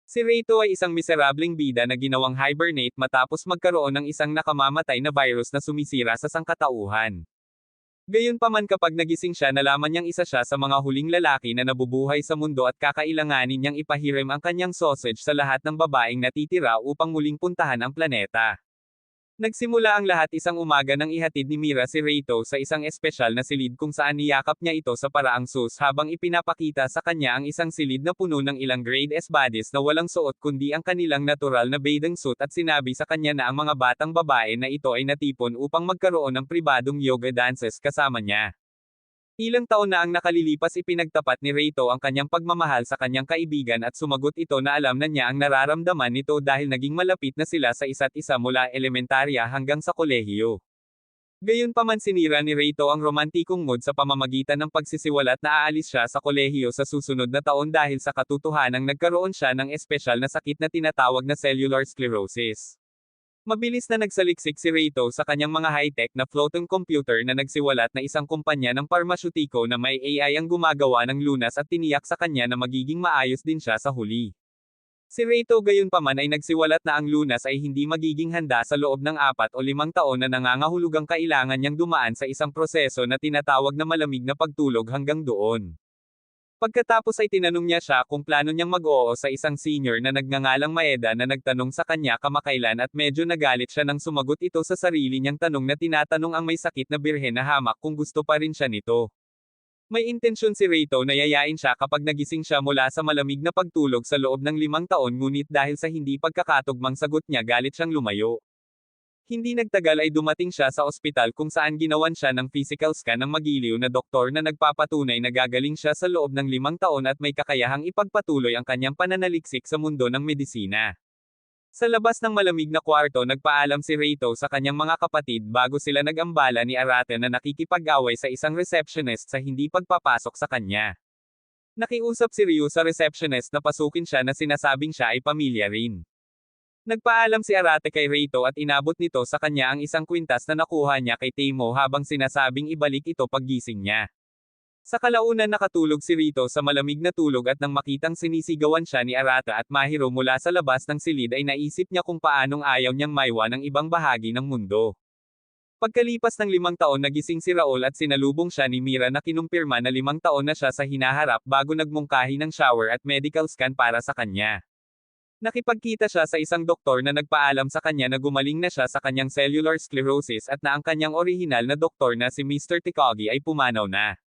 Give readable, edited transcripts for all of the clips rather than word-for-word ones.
Si Reito ay isang miserableng bida na ginawang hibernate matapos magkaroon ng isang nakamamatay na virus na sumisira sa sangkatauhan. Gayunpaman kapag nagising siya nalaman niyang isa siya sa mga huling lalaki na nabubuhay sa mundo at kakailanganin niyang ipahirim ang kanyang sausage sa lahat ng babaeng natitira upang muling puntahan ang planeta. Nagsimula ang lahat isang umaga nang ihatid ni Mira si Reito sa isang espesyal na silid kung saan niyakap niya ito sa paraang sus habang ipinapakita sa kanya ang isang silid na puno ng ilang grade S bodies na walang suot kundi ang kanilang natural na bathing suit at sinabi sa kanya na ang mga batang babae na ito ay natipon upang magkaroon ng pribadong yoga dances kasama niya. Ilang taon na ang nakalilipas ipinagtapat ni Reito ang kanyang pagmamahal sa kanyang kaibigan at sumagot ito na alam na niya ang nararamdaman nito dahil naging malapit na sila sa isa't isa mula elementarya hanggang sa kolehiyo. Gayunpaman sinira ni Reito ang romantikong mood sa pamamagitan ng pagsisiwalat na aalis siya sa kolehiyo sa susunod na taon dahil sa katotohanang nagkaroon siya ng espesyal na sakit na tinatawag na cellular sclerosis. Mabilis na nagsaliksik si Reito sa kanyang mga high-tech na floating computer na nagsiwalat na isang kumpanya ng parmasyutiko na may AI ang gumagawa ng lunas at tiniyak sa kanya na magiging maayos din siya sa huli. Si Reito gayunpaman ay nagsiwalat na ang lunas ay hindi magiging handa sa loob ng 4 o 5 taon na nangangahulugang kailangan niyang dumaan sa isang proseso na tinatawag na malamig na pagtulog hanggang doon. Pagkatapos ay tinanong niya siya kung plano niyang mag-oo sa isang senior na nagngangalang Maeda na nagtanong sa kanya kamakailan at medyo nagalit siya nang sumagot ito sa sarili niyang tanong na tinatanong ang may sakit na birhen na hamak kung gusto pa rin siya nito. May intensyon si Reito na yayain siya kapag nagising siya mula sa malamig na pagtulog sa loob ng 5 taon ngunit dahil sa hindi pagkakatugmang sagot niya galit siyang lumayo. Hindi nagtagal ay dumating siya sa ospital kung saan ginawan siya ng physical scan ng magiliw na doktor na nagpapatunay na gagaling siya sa loob ng 5 taon at may kakayahang ipagpatuloy ang kanyang pananaliksik sa mundo ng medisina. Sa labas ng malamig na kwarto nagpaalam si Reito sa kanyang mga kapatid bago sila nag-ambala ni Arate na nakikipag-away sa isang receptionist sa hindi pagpapasok sa kanya. Nakiusap si Ryu sa receptionist na pasukin siya na sinasabing siya ay pamilya rin. Nagpaalam si Arate kay Reito at inabot nito sa kanya ang isang kwintas na nakuha niya kay Teimo habang sinasabing ibalik ito paggising niya. Sa kalaunan nakatulog si Reito sa malamig na tulog at nang makitang sinisigawan siya ni Arate at Mahiro mula sa labas ng silid ay naisip niya kung paanong ayaw niyang maiwan ang ibang bahagi ng mundo. Pagkalipas ng 5 taon nagising si Raul at sinalubong siya ni Mira na kinumpirma na 5 taon na siya sa hinaharap bago nagmungkahi ng shower at medical scan para sa kanya. Nakipagkita siya sa isang doktor na nagpaalam sa kanya na gumaling na siya sa kanyang cellular sclerosis at na ang kanyang orihinal na doktor na si Mr. Tikagi ay pumanaw na.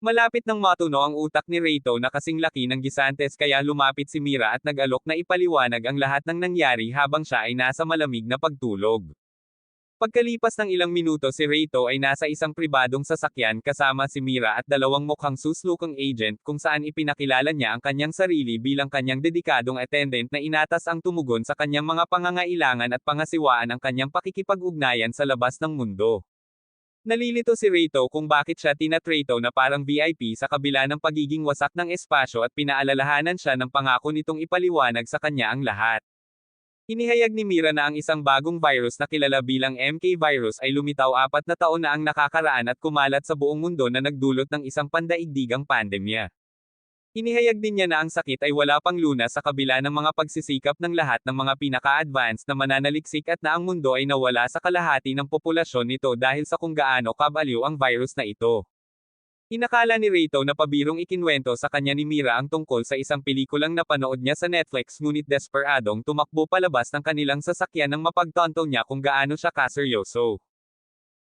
Malapit nang matuno ang utak ni Reito na kasing laki ng gisantes kaya lumapit si Mira at nag-alok na ipaliwanag ang lahat ng nangyari habang siya ay nasa malamig na pagtulog. Pagkalipas ng ilang minuto si Reito ay nasa isang pribadong sasakyan kasama si Mira at 2 mukhang suslukang agent kung saan ipinakilala niya ang kanyang sarili bilang kanyang dedikadong attendant na inatas ang tumugon sa kanyang mga pangangailangan at pangasiwaan ang kanyang pakikipag-ugnayan sa labas ng mundo. Nalilito si Reito kung bakit siya tinatrato na parang VIP sa kabila ng pagiging wasak ng espasyo at pinaalalahanan siya ng pangako nitong ipaliwanag sa kanya ang lahat. Inihayag ni Mira na ang isang bagong virus na kilala bilang MK virus ay lumitaw 4 na taon na ang nakakaraan at kumalat sa buong mundo na nagdulot ng isang pandaigdigang pandemya. Inihayag din niya na ang sakit ay wala pang lunas sa kabila ng mga pagsisikap ng lahat ng mga pinaka-advanced na mananaliksik at na ang mundo ay nawala sa kalahati ng populasyon nito dahil sa kung gaano kabaliw ang virus na ito. Inakala ni Reito na pabirong ikinwento sa kanya ni Mira ang tungkol sa isang pelikulang napanood niya sa Netflix ngunit desperadong tumakbo palabas ng kanilang sasakyan nang mapagtanto niya kung gaano siya kaseryoso.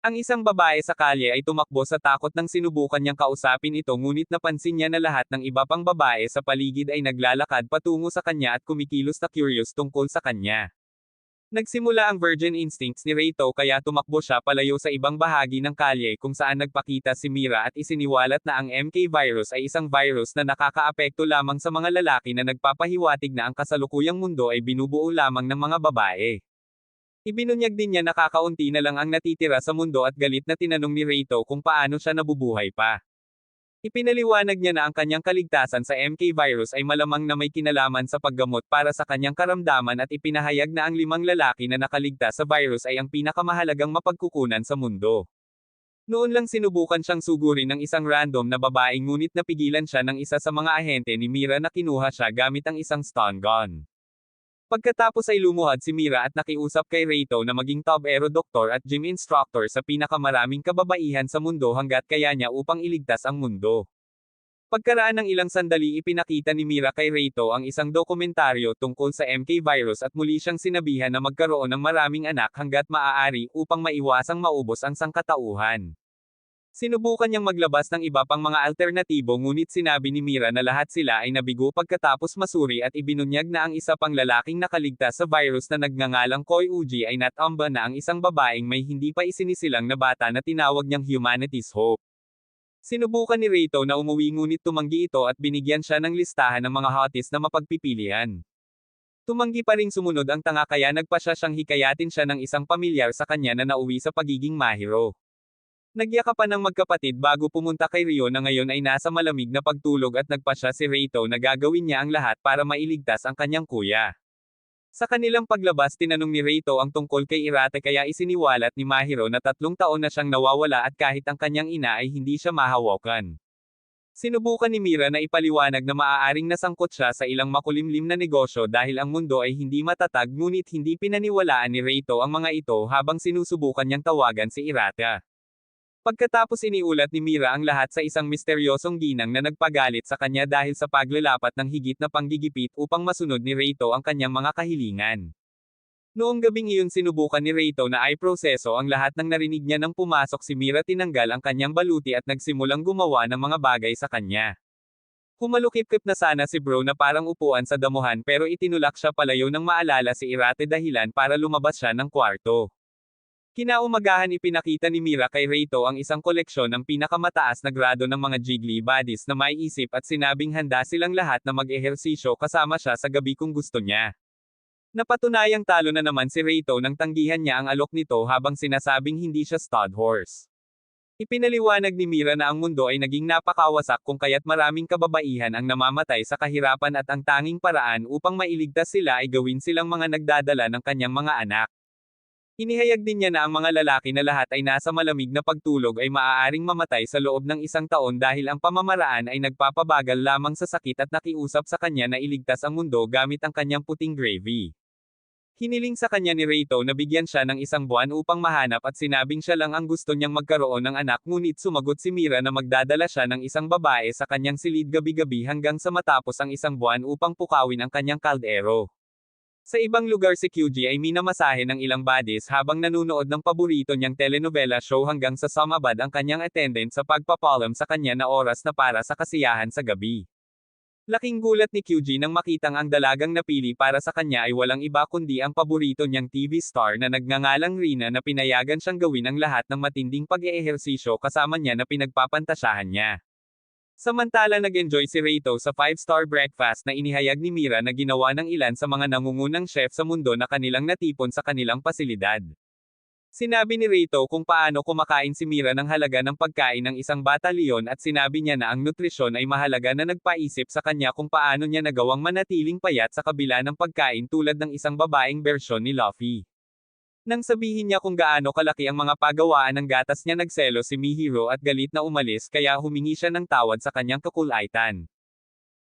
Ang isang babae sa kalye ay tumakbo sa takot nang sinubukan niyang kausapin ito ngunit napansin niya na lahat ng iba pang babae sa paligid ay naglalakad patungo sa kanya at kumikilos na curious tungkol sa kanya. Nagsimula ang virgin instincts ni Reito kaya tumakbo siya palayo sa ibang bahagi ng kalye kung saan nagpakita si Mira at isiniwalat na ang MK virus ay isang virus na nakakaapekto lamang sa mga lalaki na nagpapahiwatig na ang kasalukuyang mundo ay binubuo lamang ng mga babae. Ibinunyag din niya na kakaunti na lang ang natitira sa mundo at galit na tinanong ni Reito kung paano siya nabubuhay pa. Ipinaliwanag niya na ang kanyang kaligtasan sa MK virus ay malamang na may kinalaman sa paggamot para sa kanyang karamdaman at ipinahayag na ang 5 lalaki na nakaligtas sa virus ay ang pinakamahalagang mapagkukunan sa mundo. Noon lang sinubukan siyang sugurin ng isang random na babae ngunit napigilan siya ng isa sa mga ahente ni Mira na kinuha siya gamit ang isang stun gun. Pagkatapos ay lumuhad si Mira at nakiusap kay Reito na maging top aero doktor at gym instructor sa pinakamaraming kababaihan sa mundo hanggat kaya niya upang iligtas ang mundo. Pagkaraan ng ilang sandali ipinakita ni Mira kay Reito ang isang dokumentaryo tungkol sa MK virus at muli siyang sinabihan na magkaroon ng maraming anak hanggat maaari upang maiwasang maubos ang sangkatauhan. Sinubukan niyang maglabas ng iba pang mga alternatibo ngunit sinabi ni Mira na lahat sila ay nabigo pagkatapos masuri at ibinunyag na ang isa pang lalaking nakaligtas sa virus na nagngangalang Koi Uji ay natamba na ang isang babaeng may hindi pa isinisilang na bata na tinawag niyang Humanity's Hope. Sinubukan ni Reito na umuwi ngunit tumanggi ito at binigyan siya ng listahan ng mga hotties na mapagpipilian. Tumanggi pa ring sumunod ang tanga kaya nagpasya siyang hikayatin siya ng isang pamilyar sa kanya na nauwi sa pagiging mahiro. Nagyakapan ng magkapatid bago pumunta kay Rio na ngayon ay nasa malamig na pagtulog at nagpasya si Reito na gagawin niya ang lahat para mailigtas ang kanyang kuya. Sa kanilang paglabas tinanong ni Reito ang tungkol kay Irate kaya isiniwalat ni Mahiro na 3 taon na siyang nawawala at kahit ang kanyang ina ay hindi siya mahawakan. Sinubukan ni Mira na ipaliwanag na maaaring nasangkot siya sa ilang makulimlim na negosyo dahil ang mundo ay hindi matatag ngunit hindi pinaniwalaan ni Reito ang mga ito habang sinusubukan niyang tawagan si Irate. Pagkatapos iniulat ni Mira ang lahat sa isang misteryosong ginang na nagpagalit sa kanya dahil sa paglalapat ng higit na panggigipit upang masunod ni Reito ang kanyang mga kahilingan. Noong gabing iyon sinubukan ni Reito na ay proseso ang lahat ng narinig niya nang pumasok si Mira tinanggal ang kanyang baluti at nagsimulang gumawa ng mga bagay sa kanya. Humalukip-kip na sana si Bro na parang upuan sa damuhan pero itinulak siya palayo nang maalala si Irate dahilan para lumabas siya ng kwarto. Kinaumagahan ipinakita ni Mira kay Reito ang isang koleksyon ng pinakamataas na grado ng mga jiggly bodies na may isip at sinabing handa silang lahat na mag-ehersisyo kasama siya sa gabi kung gusto niya. Napatunayang talo na naman si Reito nang tanggihan niya ang alok nito habang sinasabing hindi siya stud horse. Ipinaliwanag ni Mira na ang mundo ay naging napakawasak kung kaya't maraming kababaihan ang namamatay sa kahirapan at ang tanging paraan upang mailigtas sila ay gawin silang mga nagdadala ng kanyang mga anak. Inihayag din niya na ang mga lalaki na lahat ay nasa malamig na pagtulog ay maaaring mamatay sa loob ng 1 taon dahil ang pamamaraan ay nagpapabagal lamang sa sakit at nakiusap sa kanya na iligtas ang mundo gamit ang kanyang puting gravy. Hiniling sa kanya ni Reito na bigyan siya ng 1 buwan upang mahanap at sinabing siya lang ang gusto niyang magkaroon ng anak ngunit sumagot si Mira na magdadala siya ng isang babae sa kanyang silid gabi-gabi hanggang sa matapos ang 1 buwan upang pukawin ang kanyang kaldero. Sa ibang lugar si QG ay minamasahe ng ilang bodies habang nanunood ng paborito niyang telenovela show hanggang sa sumabad ang kanyang attendant sa pagpapalam sa kanya na oras na para sa kasiyahan sa gabi. Laking gulat ni QG nang makitang ang dalagang napili para sa kanya ay walang iba kundi ang paborito niyang TV star na nagngangalang Rina na pinayagan siyang gawin ang lahat ng matinding pag-eehersisyo kasama niya na pinagpapantasyahan niya. Samantala nag-enjoy si Reito sa 5-star breakfast na inihayag ni Mira na ginawa ng ilan sa mga nangungunang chef sa mundo na kanilang natipon sa kanilang pasilidad. Sinabi ni Reito kung paano kumakain si Mira ng halaga ng pagkain ng isang batalyon at sinabi niya na ang nutrisyon ay mahalaga na nagpaisip sa kanya kung paano niya nagawang manatiling payat sa kabila ng pagkain tulad ng isang babaeng bersyon ni Luffy. Nang sabihin niya kung gaano kalaki ang mga pagawaan ng gatas niya nagselo si Mihiro at galit na umalis kaya humingi siya ng tawad sa kanyang kakulaitan.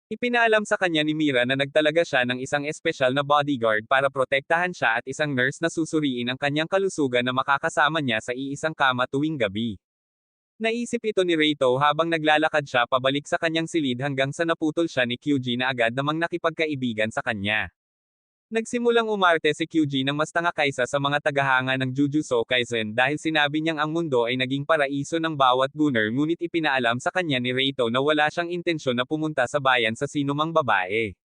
Ipinaalam sa kanya ni Mira na nagtalaga siya ng isang espesyal na bodyguard para protektahan siya at isang nurse na susuriin ang kanyang kalusugan na makakasama niya sa iisang kama tuwing gabi. Naisip ito ni Reito habang naglalakad siya pabalik sa kanyang silid hanggang sa naputol siya ni QG na agad namang nakipagkaibigan sa kanya. Nagsimulang umarte si QG ng mas tanga kaysa sa mga tagahanga ng Jujutsu Kaisen dahil sinabi niyang ang mundo ay naging paraiso ng bawat gunner ngunit ipinaalam sa kanya ni Reito na wala siyang intensyon na pumunta sa bayan sa sinumang babae.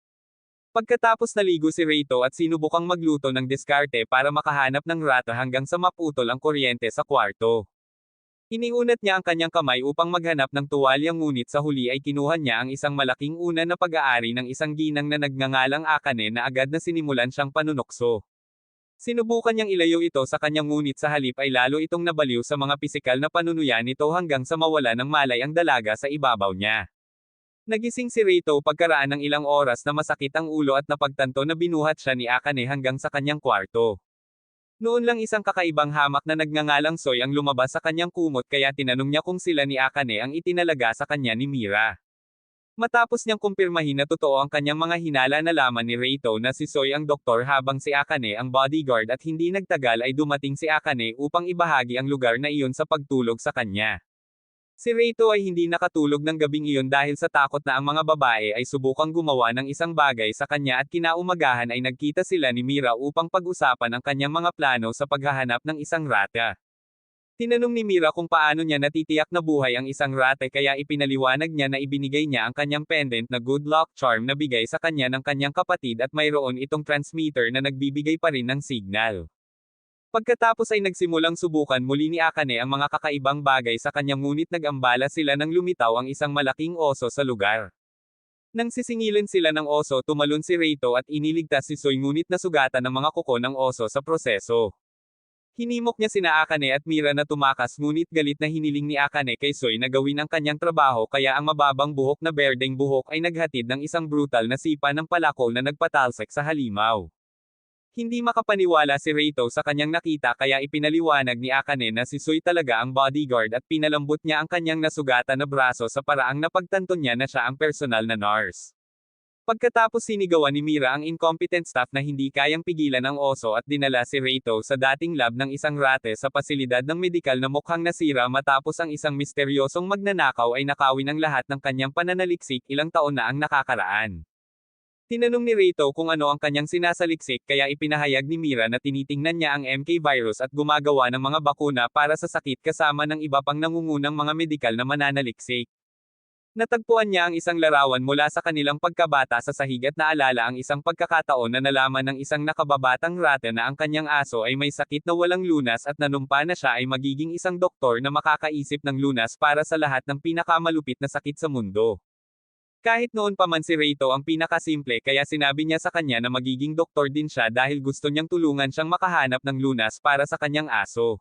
Pagkatapos naligo si Reito at sinubukang magluto ng diskarte para makahanap ng rata hanggang sa maputol ang kuryente sa kwarto. Iniunat niya ang kanyang kamay upang maghanap ng tuwalya ngunit sa huli ay kinuha niya ang isang malaking una na pag-aari ng isang ginang na nagngangalang Akane na agad na sinimulan siyang panunokso. Sinubukan niyang ilayo ito sa kanyang ngunit sa halip ay lalo itong nabaliw sa mga pisikal na panunuya nito hanggang sa mawala ng malay ang dalaga sa ibabaw niya. Nagising si Reito pagkaraan ng ilang oras na masakit ang ulo at napagtanto na binuhat siya ni Akane hanggang sa kanyang kwarto. Noon lang isang kakaibang hamak na nagngangalang Soy ang lumabas sa kanyang kumot kaya tinanong niya kung sila ni Akane ang itinalaga sa kanya ni Mira. Matapos niyang kumpirmahin na totoo ang kanyang mga hinala nalaman ni Reito na si Soy ang doktor habang si Akane ang bodyguard at hindi nagtagal ay dumating si Akane upang ibahagi ang lugar na iyon sa pagtulog sa kanya. Si Reito ay hindi nakatulog ng gabing iyon dahil sa takot na ang mga babae ay subukang gumawa ng isang bagay sa kanya at kinaumagahan ay nagkita sila ni Mira upang pag-usapan ang kanyang mga plano sa paghahanap ng isang rata. Tinanong ni Mira kung paano niya natitiyak na buhay ang isang rate kaya ipinaliwanag niya na ibinigay niya ang kanyang pendant na good luck charm na bigay sa kanya ng kanyang kapatid at mayroon itong transmitter na nagbibigay pa rin ng signal. Pagkatapos ay nagsimulang subukan muli ni Akane ang mga kakaibang bagay sa kanya ngunit nag-ambala sila nang lumitaw ang isang malaking oso sa lugar. Nang sisingilin sila ng oso tumalon si Reito at iniligtas si Soy ngunit nasugatan ng mga kuko ng oso sa proseso. Hinimok niya sina Akane at Mira na tumakas ngunit galit na hiniling ni Akane kay Soy na gawin ang kanyang trabaho kaya ang mababang buhok na berdeng buhok ay naghatid ng isang brutal na sipa ng palakol na nagpatalsik sa halimaw. Hindi makapaniwala si Reito sa kanyang nakita kaya ipinaliwanag ni Akane na si Soy talaga ang bodyguard at pinalambot niya ang kanyang nasugatan na braso sa paraang napagtanto niya na siya ang personal na nurse. Pagkatapos sinigawan ni Mira ang incompetent staff na hindi kayang pigilan ang oso at dinala si Reito sa dating lab ng isang rate sa pasilidad ng medikal na mukhang nasira matapos ang isang misteryosong magnanakaw ay nakawin ang lahat ng kanyang pananaliksik ilang taon na ang nakakaraan. Tinanong ni Reito kung ano ang kanyang sinasaliksik kaya ipinahayag ni Mira na tinitingnan niya ang MK virus at gumagawa ng mga bakuna para sa sakit kasama ng iba pang nangungunang mga medikal na mananaliksik. Natagpuan niya ang isang larawan mula sa kanilang pagkabata sa sahig at naalala ang isang pagkakataon na nalaman ng isang nakababatang rate na ang kanyang aso ay may sakit na walang lunas at nanumpa na siya ay magiging isang doktor na makakaisip ng lunas para sa lahat ng pinakamalupit na sakit sa mundo. Kahit noon pa man si Reito ang pinakasimple kaya sinabi niya sa kanya na magiging doktor din siya dahil gusto niyang tulungan siyang makahanap ng lunas para sa kanyang aso.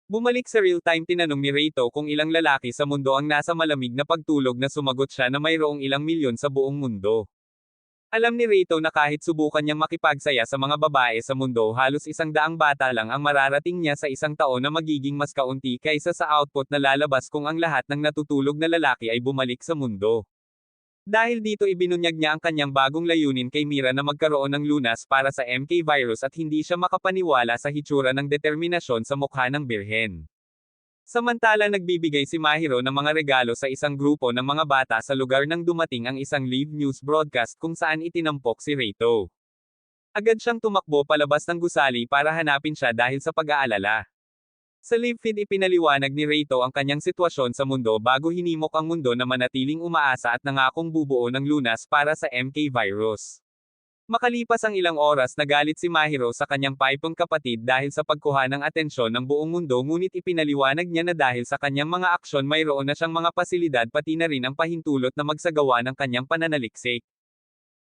Bumalik sa real-time tinanong ni Reito kung ilang lalaki sa mundo ang nasa malamig na pagtulog na sumagot siya na mayroong ilang milyon sa buong mundo. Alam ni Reito na kahit subukan niyang makipagsaya sa mga babae sa mundo halos 100 bata lang ang mararating niya sa isang taon na magiging mas kaunti kaysa sa output na lalabas kung ang lahat ng natutulog na lalaki ay bumalik sa mundo. Dahil dito ibinunyag niya ang kanyang bagong layunin kay Mira na magkaroon ng lunas para sa MK virus at hindi siya makapaniwala sa hitsura ng determinasyon sa mukha ng birhen. Samantala nagbibigay si Mahiro ng mga regalo sa isang grupo ng mga bata sa lugar nang dumating ang isang live news broadcast kung saan itinampok si Reito. Agad siyang tumakbo palabas ng gusali para hanapin siya dahil sa pag-aalala. Sa live feed ipinaliwanag ni Reito ang kanyang sitwasyon sa mundo bago hinimok ang mundo na manatiling umaasa at nangakong bubuo ng lunas para sa MK virus. Makalipas ang ilang oras nagalit si Mahiro sa kanyang paipong kapatid dahil sa pagkuha ng atensyon ng buong mundo ngunit ipinaliwanag niya na dahil sa kanyang mga aksyon mayroon na siyang mga pasilidad pati na rin ang pahintulot na magsagawa ng kanyang pananaliksik.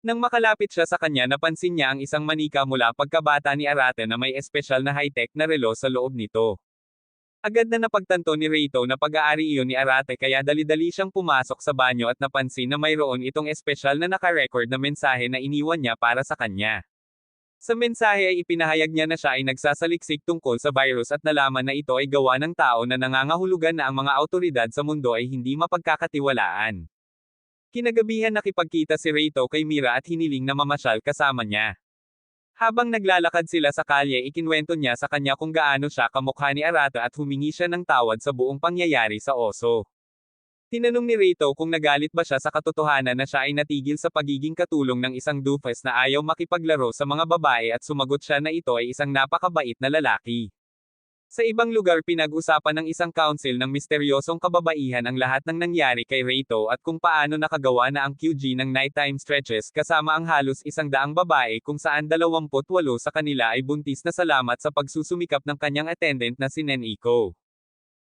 Nang makalapit siya sa kanya napansin niya ang isang manika mula pagkabata ni Arate na may espesyal na high-tech na relo sa loob nito. Agad na napagtanto ni Reito na pag-aari iyon ni Arate kaya dali-dali siyang pumasok sa banyo at napansin na mayroon itong espesyal na naka-record na mensahe na iniwan niya para sa kanya. Sa mensahe ay ipinahayag niya na siya ay nagsasaliksik tungkol sa virus at nalaman na ito ay gawa ng tao na nangangahulugan na ang mga awtoridad sa mundo ay hindi mapagkakatiwalaan. Kinagabihan nakipagkita si Reito kay Mira at hiniling na mamasyal kasama niya. Habang naglalakad sila sa kalye ikinwento niya sa kanya kung gaano siya kamukha ni Arata at humingi siya ng tawad sa buong pangyayari sa oso. Tinanong ni Reito kung nagalit ba siya sa katotohanan na siya ay natigil sa pagiging katulong ng isang doofus na ayaw makipaglaro sa mga babae at sumagot siya na ito ay isang napakabait na lalaki. Sa ibang lugar pinag-usapan ng isang council ng misteryosong kababaihan ang lahat ng nangyari kay Reito at kung paano nakagawa na ang QG ng nighttime stretches kasama ang halos 100 babae kung saan 28 sa kanila ay buntis na salamat sa pagsusumikap ng kanyang attendant na si Neniko.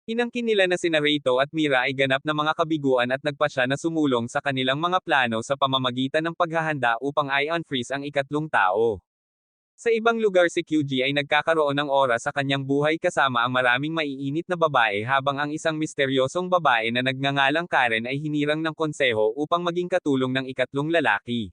Inangkin nila na sina Reito at Mira ay ganap na mga kabiguan at nagpasya na sumulong sa kanilang mga plano sa pamamagitan ng paghahanda upang i-unfreeze ang ikatlong tao. Sa ibang lugar si QG ay nagkakaroon ng oras sa kanyang buhay kasama ang maraming maiinit na babae habang ang isang misteryosong babae na nagngangalang Karen ay hinirang ng konseho upang maging katulong ng ikatlong lalaki.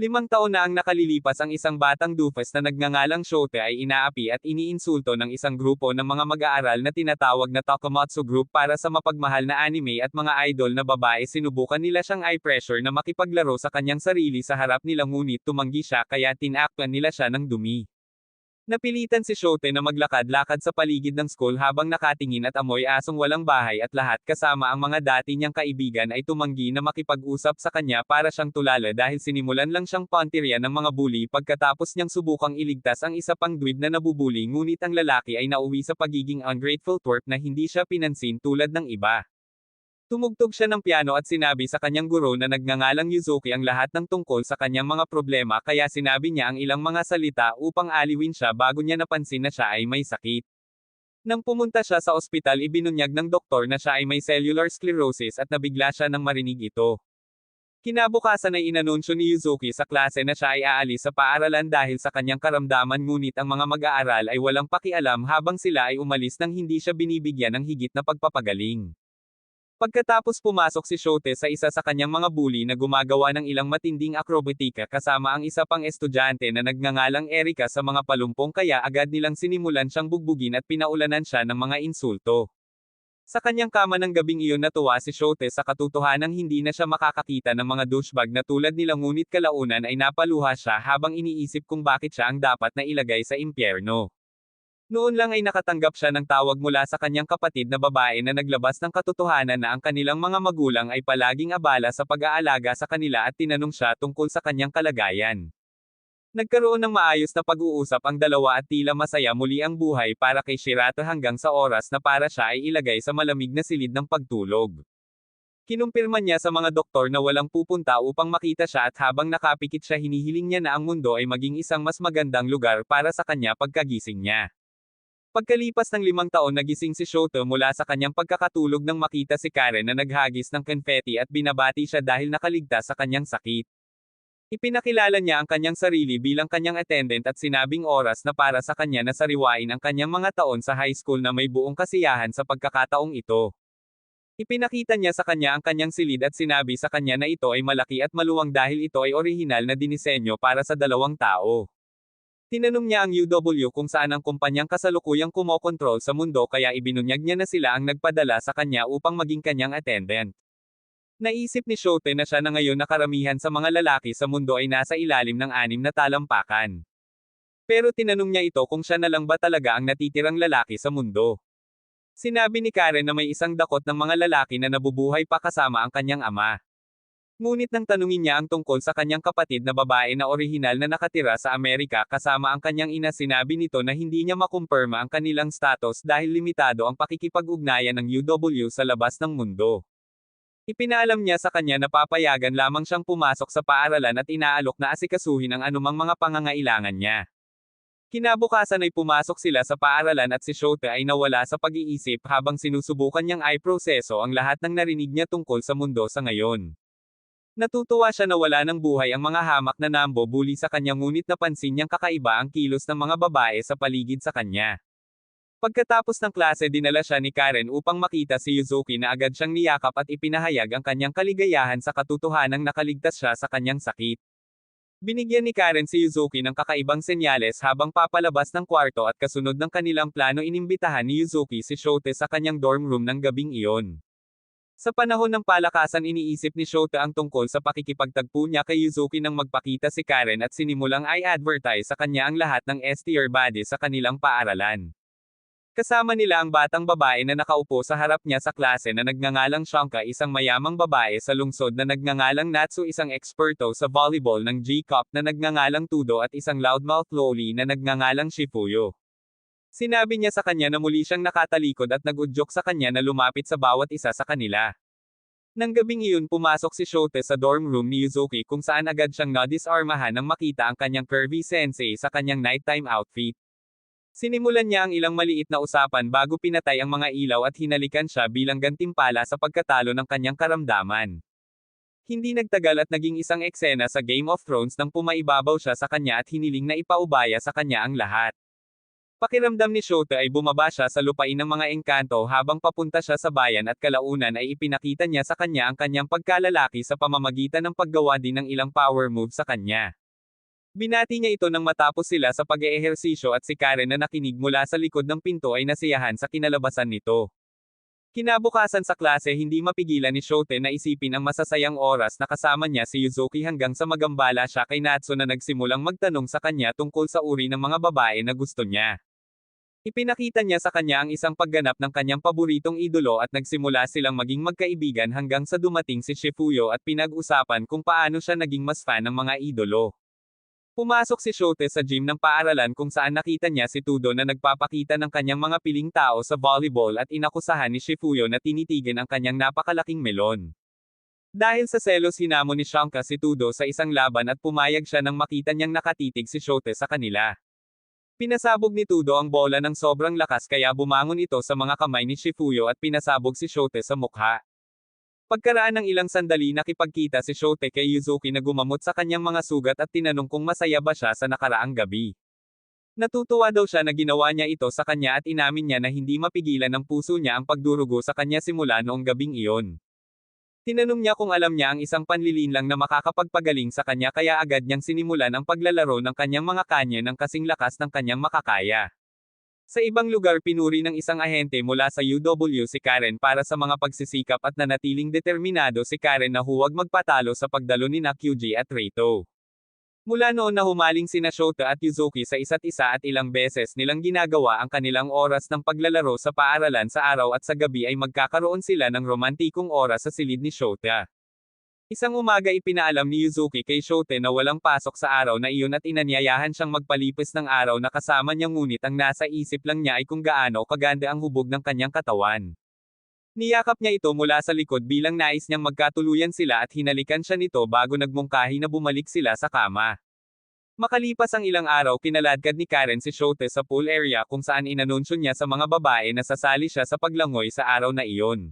5 taon na ang nakalilipas ang isang batang doofus na nagngangalang Shote ay inaapi at iniinsulto ng isang grupo ng mga mag-aaral na tinatawag na Takamatsu Group para sa mapagmahal na anime at mga idol na babae. Sinubukan nila siyang i-pressure na makipaglaro sa kanyang sarili sa harap nila ngunit tumanggi siya kaya tinakpan nila siya ng dumi. Napilitan si Shote na maglakad-lakad sa paligid ng school habang nakatingin at amoy asong walang bahay at lahat kasama ang mga dati niyang kaibigan ay tumanggi na makipag-usap sa kanya para siyang tulala dahil sinimulan lang siyang pantirya ng mga bully pagkatapos niyang subukang iligtas ang isa pang dweeb na nabubuli ngunit ang lalaki ay nauwi sa pagiging ungrateful twerp na hindi siya pinansin tulad ng iba. Tumugtog siya ng piano at sinabi sa kanyang guro na nagngangalang Yuzuki ang lahat ng tungkol sa kanyang mga problema kaya sinabi niya ang ilang mga salita upang aliwin siya bago niya napansin na siya ay may sakit. Nang pumunta siya sa ospital ibinunyag ng doktor na siya ay may cellular sclerosis at nabigla siya nang marinig ito. Kinabukasan ay inanunsyo ni Yuzuki sa klase na siya ay aalis sa paaralan dahil sa kanyang karamdaman ngunit ang mga mag-aaral ay walang pakialam habang sila ay umalis nang hindi siya binibigyan ng higit na pagpapagaling. Pagkatapos pumasok si Shote sa isa sa kanyang mga bully na gumagawa ng ilang matinding akrobatika kasama ang isa pang estudyante na nagngangalang Erika sa mga palumpong kaya agad nilang sinimulan siyang bugbugin at pinaulanan siya ng mga insulto. Sa kanyang kama ng gabing iyon natuwa si Shote sa katotohanang hindi na siya makakakita ng mga douchebag na tulad nila ngunit kalaunan ay napaluha siya habang iniisip kung bakit siya ang dapat na ilagay sa impyerno. Noon lang ay nakatanggap siya ng tawag mula sa kanyang kapatid na babae na naglabas ng katotohanan na ang kanilang mga magulang ay palaging abala sa pag-aalaga sa kanila at tinanong siya tungkol sa kanyang kalagayan. Nagkaroon ng maayos na pag-uusap ang dalawa at tila masaya muli ang buhay para kay Shirato hanggang sa oras na para siya ay ilagay sa malamig na silid ng pagtulog. Kinumpirma niya sa mga doktor na walang pupunta upang makita siya at habang nakapikit siya hinihiling niya na ang mundo ay maging isang mas magandang lugar para sa kanya pagkagising niya. Pagkalipas ng 5 taon nagising si Shoto mula sa kanyang pagkakatulog nang makita si Karen na naghagis ng confetti at binabati siya dahil nakaligtas sa kanyang sakit. Ipinakilala niya ang kanyang sarili bilang kanyang attendant at sinabing oras na para sa kanya na sariwain ang kanyang mga taon sa high school na may buong kasiyahan sa pagkakataong ito. Ipinakita niya sa kanya ang kanyang silid at sinabi sa kanya na ito ay malaki at maluwang dahil ito ay orihinal na dinisenyo para sa 2 tao. Tinanong niya ang UW kung saan ang kumpanyang kasalukuyang kumokontrol sa mundo kaya ibinunyag niya na sila ang nagpadala sa kanya upang maging kanyang attendant. Naisip ni Shote na siya na ngayon na karamihan sa mga lalaki sa mundo ay nasa ilalim ng 6 na talampakan. Pero tinanong niya ito kung siya na lang ba talaga ang natitirang lalaki sa mundo. Sinabi ni Karen na may isang dakot ng mga lalaki na nabubuhay pa kasama ang kanyang ama. Ngunit nang tanungin niya ang tungkol sa kanyang kapatid na babae na orihinal na nakatira sa Amerika kasama ang kanyang ina sinabi nito na hindi niya makumpirma ang kanilang status dahil limitado ang pakikipag-ugnayan ng UW sa labas ng mundo. Ipinaalam niya sa kanya na papayagan lamang siyang pumasok sa paaralan at inaalok na asikasuhin ang anumang mga pangangailangan niya. Kinabukasan ay pumasok sila sa paaralan at si Shote ay nawala sa pag-iisip habang sinusubukan niyang i-proseso ang lahat ng narinig niya tungkol sa mundo sa ngayon. Natutuwa siya na wala ng buhay ang mga hamak na nambo-bully sa kanya ngunit napansin niyang kakaiba ang kilos ng mga babae sa paligid sa kanya. Pagkatapos ng klase dinala siya ni Karen upang makita si Yuzuki na agad siyang niyakap at ipinahayag ang kanyang kaligayahan sa katotohanang nakaligtas siya sa kanyang sakit. Binigyan ni Karen si Yuzuki ng kakaibang senyales habang papalabas ng kwarto at kasunod ng kanilang plano inimbitahan ni Yuzuki si Shote sa kanyang dorm room ng gabing iyon. Sa panahon ng palakasan iniisip ni Shote ang tungkol sa pakikipagtagpo niya kay Yuzuki nang magpakita si Karen at sinimulang i-advertise sa kanya ang lahat ng STR body sa kanilang paaralan. Kasama nila ang batang babae na nakaupo sa harap niya sa klase na nagngangalang Shanka isang mayamang babae sa lungsod na nagngangalang Natsu isang eksperto sa volleyball ng G-Cup na nagngangalang Tudo at isang loudmouth loli na nagngangalang Shifuyo. Sinabi niya sa kanya na muli siyang nakatalikod at nag-udyok sa kanya na lumapit sa bawat isa sa kanila. Nang gabing iyon pumasok si Shote sa dorm room ni Yuzuki kung saan agad siyang nadisarmahan nang makita ang kanyang curvy sensei sa kanyang nighttime outfit. Sinimulan niya ang ilang maliit na usapan bago pinatay ang mga ilaw at hinalikan siya bilang gantimpala sa pagkatalo ng kanyang karamdaman. Hindi nagtagal at naging isang eksena sa Game of Thrones nang pumaibabaw siya sa kanya at hiniling na ipaubaya sa kanya ang lahat. Pakiramdam ni Shota ay bumaba siya sa lupain ng mga engkanto habang papunta siya sa bayan at kalaunan ay ipinakita niya sa kanya ang kanyang pagkalalaki sa pamamagitan ng paggawa din ng ilang power move sa kanya. Binati niya ito nang matapos sila sa pag-eehersisyo at si Karen na nakinig mula sa likod ng pinto ay nasiyahan sa kinalabasan nito. Kinabukasan sa klase hindi mapigilan ni Shote na isipin ang masasayang oras na kasama niya si Yuzuki hanggang sa magambala siya kay Natsu na nagsimulang magtanong sa kanya tungkol sa uri ng mga babae na gusto niya. Ipinakita niya sa kanya ang isang pagganap ng kanyang paboritong idolo at nagsimula silang maging magkaibigan hanggang sa dumating si Shifuyo at pinag-usapan kung paano siya naging mas fan ng mga idolo. Pumasok si Shote sa gym ng paaralan kung saan nakita niya si Tudo na nagpapakita ng kanyang mga piling tao sa volleyball at inakusahan ni Shifuyo na tinitigan ang kanyang napakalaking melon. Dahil sa selos hinamon ni Shanka si Tudo sa isang laban at pumayag siya nang makita niyang nakatitig si Shote sa kanila. Pinasabog ni Tudo ang bola ng sobrang lakas kaya bumangon ito sa mga kamay ni Shifuyo at pinasabog si Shote sa mukha. Pagkaraan ng ilang sandali nakipagkita si Shote kay Yuzuki na gumamot sa kanyang mga sugat at tinanong kung masaya ba siya sa nakaraang gabi. Natutuwa daw siya na ginawa niya ito sa kanya at inamin niya na hindi mapigilan ng puso niya ang pagdurugo sa kanya simula noong gabing iyon. Tinanong niya kung alam niya ang isang panlilinlang na makakapagpagaling sa kanya kaya agad niyang sinimulan ang paglalaro ng kanyang mga kanya ng kasing lakas ng kanyang makakaya. Sa ibang lugar pinuri ng isang ahente mula sa UW si Karen para sa mga pagsisikap at nanatiling determinado si Karen na huwag magpatalo sa pagdalo ni Kyuji at Reito. Mula noon na humaling sina Shota at Yuzuki sa isa't isa at ilang beses nilang ginagawa ang kanilang oras ng paglalaro sa paaralan sa araw at sa gabi ay magkakaroon sila ng romantikong oras sa silid ni Shota. Isang umaga ipinaalam ni Yuzuki kay Shote na walang pasok sa araw na iyon at inanyayahan siyang magpalipis ng araw na kasama niya ngunit ang nasa isip lang niya ay kung gaano kaganda ang hubog ng kanyang katawan. Niyakap niya ito mula sa likod bilang nais niyang magkatuluyan sila at hinalikan siya nito bago nagmungkahi na bumalik sila sa kama. Makalipas ang ilang araw kinaladkad ni Karen si Shote sa pool area kung saan inanunsyo niya sa mga babae na sasali siya sa paglangoy sa araw na iyon.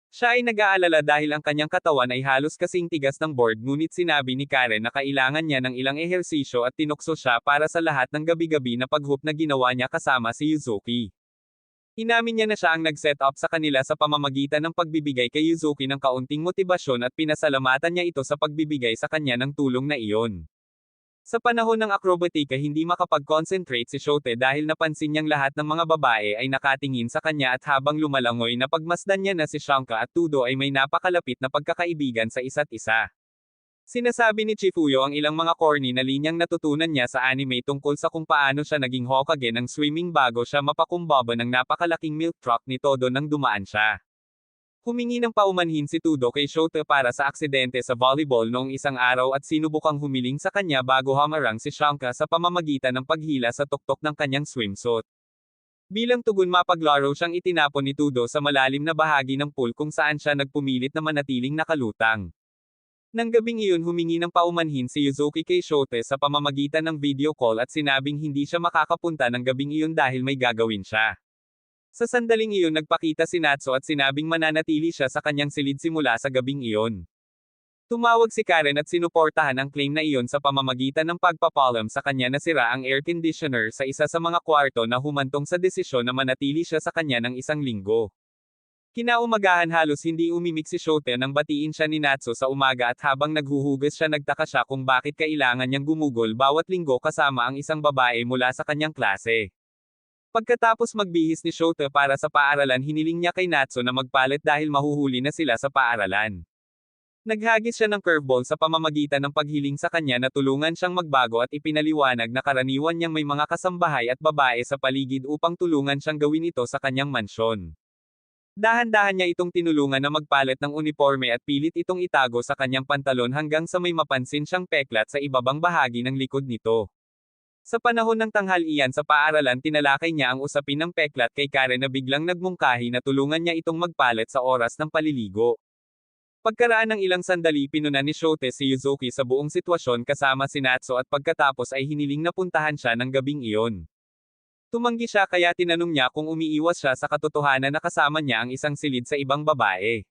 Siya ay nag-aalala dahil ang kanyang katawan ay halos kasing tigas ng board ngunit sinabi ni Karen na kailangan niya ng ilang ehersisyo at tinukso siya para sa lahat ng gabi-gabi na pag-hoop na ginawa niya kasama si Yuzuki. Inamin niya na siya ang nag-set up sa kanila sa pamamagitan ng pagbibigay kay Yuzuki ng kaunting motibasyon at pinasalamatan niya ito sa pagbibigay sa kanya ng tulong na iyon. Sa panahon ng akrobatika hindi makapag-concentrate si Shote dahil napansin niyang lahat ng mga babae ay nakatingin sa kanya at habang lumalangoy na pagmasdan niya na si Shanka at Tudo ay may napakalapit na pagkakaibigan sa isa't isa. Sinasabi ni Chifuyo ang ilang mga corny na linyang natutunan niya sa anime tungkol sa kung paano siya naging Hokage ng swimming bago siya mapakumbaba ng napakalaking milk truck ni Todo nang dumaan siya. Humingi ng paumanhin si Tudo kay Shote para sa aksidente sa volleyball noong isang araw at sinubukang humiling sa kanya bago hamarang si Shanka sa pamamagitan ng paghila sa tuktok ng kanyang swimsuit. Bilang tugon mapaglaro siyang itinapon ni Tudo sa malalim na bahagi ng pool kung saan siya nagpumilit na manatiling nakalutang. Nang gabing iyon humingi ng paumanhin si Yuzuki kay Shote sa pamamagitan ng video call at sinabing hindi siya makakapunta ng gabing iyon dahil may gagawin siya. Sa sandaling iyon nagpakita si Natsu at sinabing mananatili siya sa kanyang silid simula sa gabing iyon. Tumawag si Karen at sinuportahan ang claim na iyon sa pamamagitan ng pagpapalam sa kanya na sira ang air conditioner sa isa sa mga kwarto na humantong sa desisyon na manatili siya sa kanya ng isang linggo. Kinaumagahan halos hindi umimik si Shote nang batiin siya ni Natsu sa umaga at habang naghuhugas siya nagtaka siya kung bakit kailangan niyang gumugol bawat linggo kasama ang isang babae mula sa kanyang klase. Pagkatapos magbihis ni Shote para sa paaralan hiniling niya kay Natsu na magpalit dahil mahuhuli na sila sa paaralan. Naghagis siya ng curveball sa pamamagitan ng paghiling sa kanya na tulungan siyang magbago at ipinaliwanag na karaniwan niyang may mga kasambahay at babae sa paligid upang tulungan siyang gawin ito sa kanyang mansyon. Dahan-dahan niya itong tinulungan na magpalit ng uniforme at pilit itong itago sa kanyang pantalon hanggang sa may mapansin siyang peklat sa ibabang bahagi ng likod nito. Sa panahon ng tanghalian sa paaralan tinalakay niya ang usapin ng peklat kay Karen na biglang nagmungkahi na tulungan niya itong magpalit sa oras ng paliligo. Pagkaraan ng ilang sandali pinunan ni Shote si Yuzuki sa buong sitwasyon kasama si Natsu at pagkatapos ay hiniling na puntahan siya ng gabing iyon. Tumanggi siya kaya tinanong niya kung umiiwas siya sa katotohanan na kasama niya ang isang silid sa ibang babae.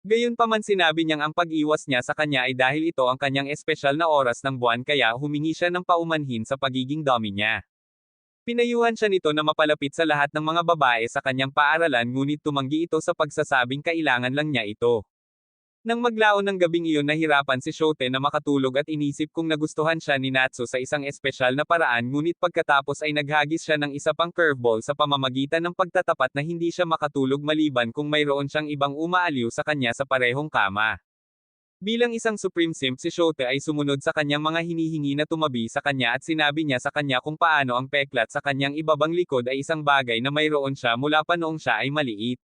Gayunpaman sinabi niyang ang pag-iwas niya sa kanya ay dahil ito ang kanyang espesyal na oras ng buwan kaya humingi siya ng paumanhin sa pagiging dummy niya. Pinayuhan siya nito na mapalapit sa lahat ng mga babae sa kanyang paaralan ngunit tumanggi ito sa pagsasabing kailangan lang niya ito. Nang maglaon ng gabing iyon nahirapan si Shote na makatulog at inisip kung nagustuhan siya ni Natsu sa isang espesyal na paraan ngunit pagkatapos ay naghagis siya ng isa pang curveball sa pamamagitan ng pagtatapat na hindi siya makatulog maliban kung mayroon siyang ibang umaaliw sa kanya sa parehong kama. Bilang isang supreme simp si Shote ay sumunod sa kanyang mga hinihingi na tumabi sa kanya at sinabi niya sa kanya kung paano ang peklat sa kanyang ibabang likod ay isang bagay na mayroon siya mula pa noong siya ay maliit.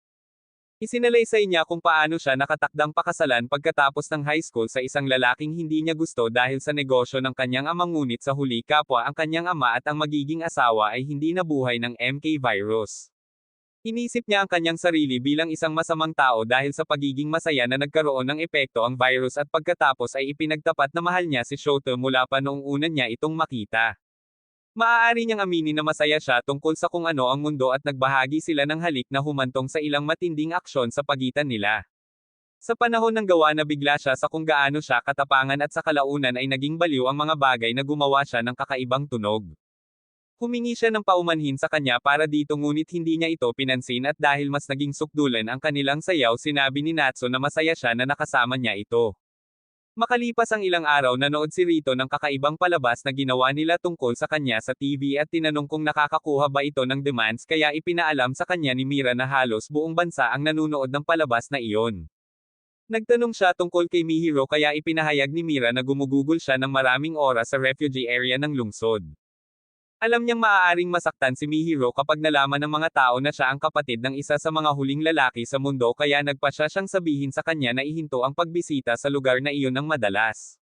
Isinalaysay niya kung paano siya nakatakdang pakasalan pagkatapos ng high school sa isang lalaking hindi niya gusto dahil sa negosyo ng kanyang ama ngunit sa huli kapwa ang kanyang ama at ang magiging asawa ay hindi nabuhay ng MK virus. Inisip niya ang kanyang sarili bilang isang masamang tao dahil sa pagiging masaya na nagkaroon ng epekto ang virus at pagkatapos ay ipinagtapat na mahal niya si Shoto mula pa noong una niya itong makita. Maaari niyang aminin na masaya siya tungkol sa kung ano ang mundo at nagbahagi sila ng halik na humantong sa ilang matinding aksyon sa pagitan nila. Sa panahon ng gawa na bigla siya sa kung gaano siya katapangan at sa kalaunan ay naging baliw ang mga bagay na gumawa siya ng kakaibang tunog. Humingi siya ng paumanhin sa kanya para dito ngunit hindi niya ito pinansin at dahil mas naging sukdulan ang kanilang sayaw sinabi ni Natsu na masaya siya na nakasama niya ito. Makalipas ang ilang araw nanood si Rito ng kakaibang palabas na ginawa nila tungkol sa kanya sa TV at tinanong kung nakakakuha ba ito ng demands kaya ipinaalam sa kanya ni Mira na halos buong bansa ang nanunood ng palabas na iyon. Nagtanong siya tungkol kay Mihiro kaya ipinahayag ni Mira na gumugugol siya ng maraming oras sa refugee area ng lungsod. Alam niyang maaaring masaktan si Mihiro kapag nalaman ng mga tao na siya ang kapatid ng isa sa mga huling lalaki sa mundo kaya nagpasya siyang sabihin sa kanya na ihinto ang pagbisita sa lugar na iyon ng madalas.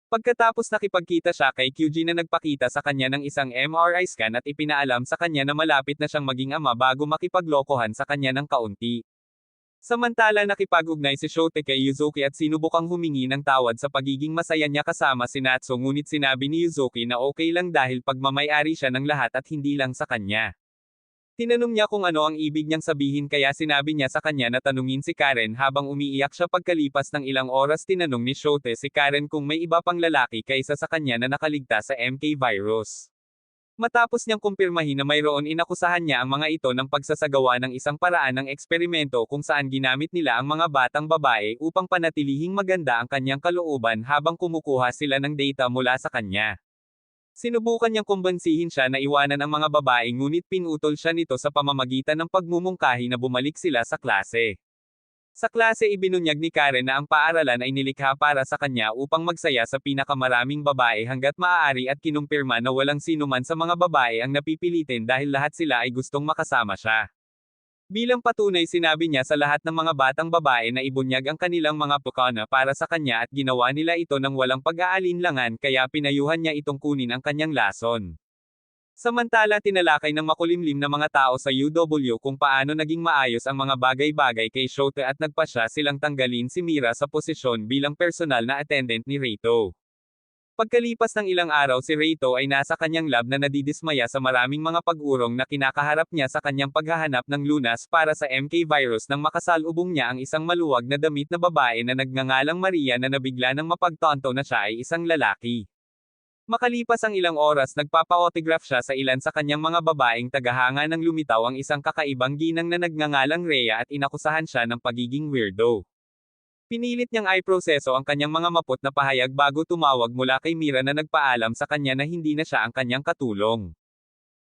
Pagkatapos nakipagkita siya kay QG na nagpakita sa kanya ng isang MRI scan at ipinaalam sa kanya na malapit na siyang maging ama bago makipaglokohan sa kanya ng kaunti. Samantala nakipag-ugnay si Shote kay Yuzuki at sinubukang humingi ng tawad sa pagiging masaya niya kasama si Natsu ngunit sinabi ni Yuzuki na okay lang dahil pagmamay-ari siya ng lahat at hindi lang sa kanya. Tinanong niya kung ano ang ibig niyang sabihin kaya sinabi niya sa kanya na tanungin si Karen habang umiiyak siya pagkalipas ng ilang oras tinanong ni Shote si Karen kung may iba pang lalaki kaysa sa kanya na nakaligtas sa MK virus. Matapos niyang kumpirmahin na mayroon inakusahan niya ang mga ito ng pagsasagawa ng isang paraan ng eksperimento kung saan ginamit nila ang mga batang babae upang panatilihing maganda ang kanyang kalooban habang kumukuha sila ng data mula sa kanya. Sinubukan niyang kumbansihin siya na iwanan ang mga babae ngunit pinutol siya nito sa pamamagitan ng pagmumungkahi na bumalik sila sa klase. Sa klase ibinunyag ni Karen na ang paaralan ay nilikha para sa kanya upang magsaya sa pinakamaraming babae hanggat maaari at kinumpirma na walang sinuman sa mga babae ang napipilitin dahil lahat sila ay gustong makasama siya. Bilang patunay sinabi niya sa lahat ng mga batang babae na ibunyag ang kanilang mga pukana para sa kanya at ginawa nila ito ng walang pag-aalinlangan kaya pinayuhan niya itong kunin ang kanyang lason. Samantala tinalakay ng makulimlim na mga tao sa UW kung paano naging maayos ang mga bagay-bagay kay Shote at nagpasya silang tanggalin si Mira sa posisyon bilang personal na attendant ni Reito. Pagkalipas ng ilang araw si Reito ay nasa kanyang lab na nadidismaya sa maraming mga pag-urong na kinakaharap niya sa kanyang paghahanap ng lunas para sa MK virus nang makasalubong niya ang isang maluwag na damit na babae na nagngangalang Maria na nabigla ng mapagtanto na siya ay isang lalaki. Makalipas ang ilang oras nagpapa-autograph siya sa ilan sa kanyang mga babaeng tagahanga nang lumitaw ang isang kakaibang ginang na nagngangalang Rhea at inakusahan siya ng pagiging weirdo. Pinilit niyang i-proseso ang kanyang mga maput na pahayag bago tumawag mula kay Mira na nagpaalam sa kanya na hindi na siya ang kanyang katulong.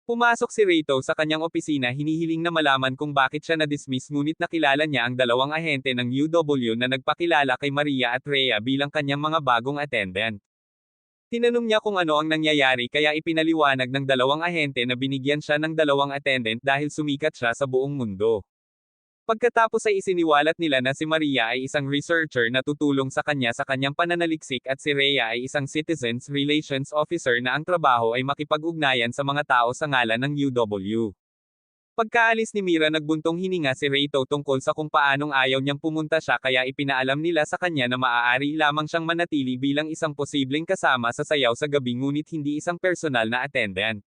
Pumasok si Reito sa kanyang opisina hinihiling na malaman kung bakit siya na-dismiss ngunit nakilala niya ang dalawang ahente ng UW na nagpakilala kay Maria at Rhea bilang kanyang mga bagong attendant. Tinanong niya kung ano ang nangyayari kaya ipinaliwanag ng dalawang ahente na binigyan siya ng dalawang attendant dahil sumikat siya sa buong mundo. Pagkatapos ay isiniwalat nila na si Maria ay isang researcher na tutulong sa kanya sa kanyang pananaliksik at si Rhea ay isang citizens relations officer na ang trabaho ay makipag-ugnayan sa mga tao sa ngalan ng UW. Pagkaalis ni Mira nagbuntong hininga si Reito tungkol sa kung paanong ayaw niyang pumunta siya kaya ipinaalam nila sa kanya na maaari lamang siyang manatili bilang isang posibleng kasama sa sayaw sa gabi ngunit hindi isang personal na attendant.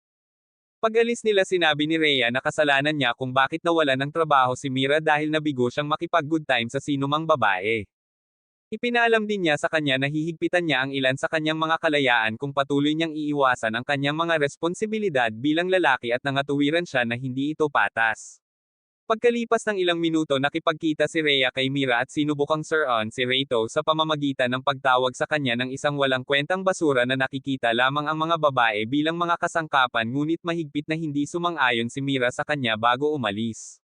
Pag-alis nila sinabi ni Rhea na kasalanan niya kung bakit nawalan ng trabaho si Mira dahil nabigo siyang makipag-good time sa sinumang babae. Ipinaalam din niya sa kanya na hihigpitan niya ang ilan sa kanyang mga kalayaan kung patuloy niyang iiwasan ang kanyang mga responsibilidad bilang lalaki at nangatuwiran siya na hindi ito patas. Pagkalipas ng ilang minuto nakipagkita si Rhea kay Mira at sinubukang suruan si Reito sa pamamagitan ng pagtawag sa kanya ng isang walang kwentang basura na nakikita lamang ang mga babae bilang mga kasangkapan ngunit mahigpit na hindi sumang-ayon si Mira sa kanya bago umalis.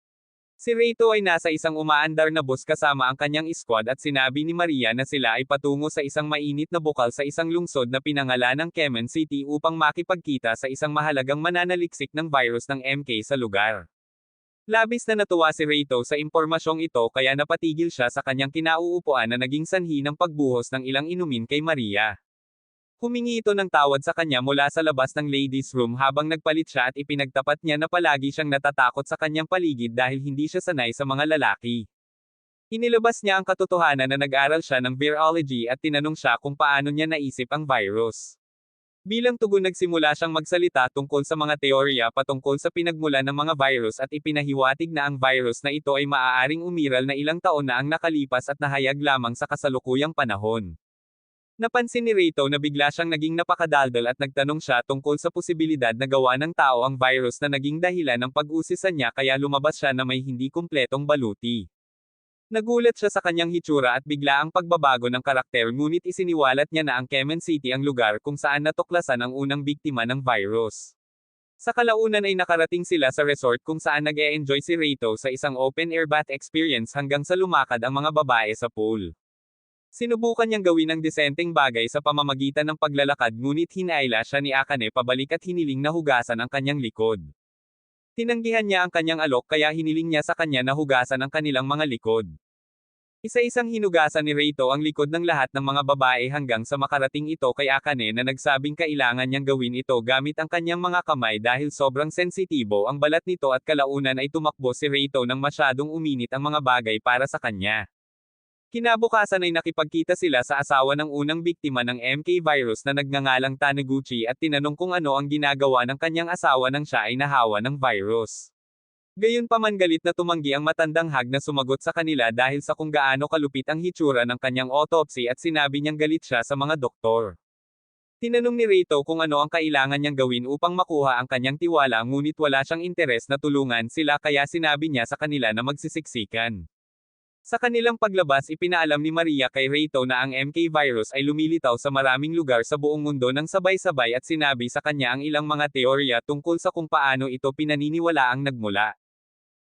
Si Reito ay nasa isang umaandar na bus kasama ang kanyang squad at sinabi ni Maria na sila ay patungo sa isang mainit na bukal sa isang lungsod na pinangalanang Kemen City upang makipagkita sa isang mahalagang mananaliksik ng virus ng MK sa lugar. Labis na natuwa si Reito sa impormasyong ito kaya napatigil siya sa kanyang kinauupuan na naging sanhi ng pagbuhos ng ilang inumin kay Maria. Humingi ito ng tawad sa kanya mula sa labas ng ladies' room habang nagpalit siya at ipinagtapat niya na palagi siyang natatakot sa kanyang paligid dahil hindi siya sanay sa mga lalaki. Inilabas niya ang katotohanan na nag-aral siya ng virology at tinanong siya kung paano niya naisip ang virus. Bilang tugon nagsimula siyang magsalita tungkol sa mga teorya patungkol sa pinagmulan ng mga virus at ipinahiwatig na ang virus na ito ay maaaring umiral na ilang taon na ang nakalipas at nahayag lamang sa kasalukuyang panahon. Napansin ni Reito na bigla siyang naging napakadaldal at nagtanong siya tungkol sa posibilidad na gawa ng tao ang virus na naging dahilan ng pag-usisa niya kaya lumabas siya na may hindi kumpletong baluti. Nagulat siya sa kanyang hitsura at bigla ang pagbabago ng karakter ngunit isiniwalat niya na ang Kemen City ang lugar kung saan natuklasan ang unang biktima ng virus. Sa kalaunan ay nakarating sila sa resort kung saan nag-e-enjoy si Reito sa isang open-air bath experience hanggang sa lumakad ang mga babae sa pool. Sinubukan niyang gawin ang disenteng bagay sa pamamagitan ng paglalakad ngunit hinayla siya ni Akane pabalik at hiniling na hugasan ang kanyang likod. Tinanggihan niya ang kanyang alok kaya hiniling niya sa kanya na hugasan ang kanilang mga likod. Isa-isang hinugasan ni Reito ang likod ng lahat ng mga babae hanggang sa makarating ito kay Akane na nagsabing kailangan niyang gawin ito gamit ang kanyang mga kamay dahil sobrang sensitibo ang balat nito at kalaunan ay tumakbo si Reito nang masyadong uminit ang mga bagay para sa kanya. Kinabukasan ay nakipagkita sila sa asawa ng unang biktima ng MK virus na nagngangalang Taniguchi at tinanong kung ano ang ginagawa ng kanyang asawa nang siya ay nahawa ng virus. Gayunpaman galit na tumanggi ang matandang hag na sumagot sa kanila dahil sa kung gaano kalupit ang hitsura ng kanyang autopsy at sinabi niyang galit siya sa mga doktor. Tinanong ni Reito kung ano ang kailangan niyang gawin upang makuha ang kanyang tiwala ngunit wala siyang interes na tulungan sila kaya sinabi niya sa kanila na magsisiksikan. Sa kanilang paglabas ipinaalam ni Maria kay Reito na ang MK virus ay lumilitaw sa maraming lugar sa buong mundo ng sabay-sabay at sinabi sa kanya ang ilang mga teorya tungkol sa kung paano ito pinaniniwalaang nagmula.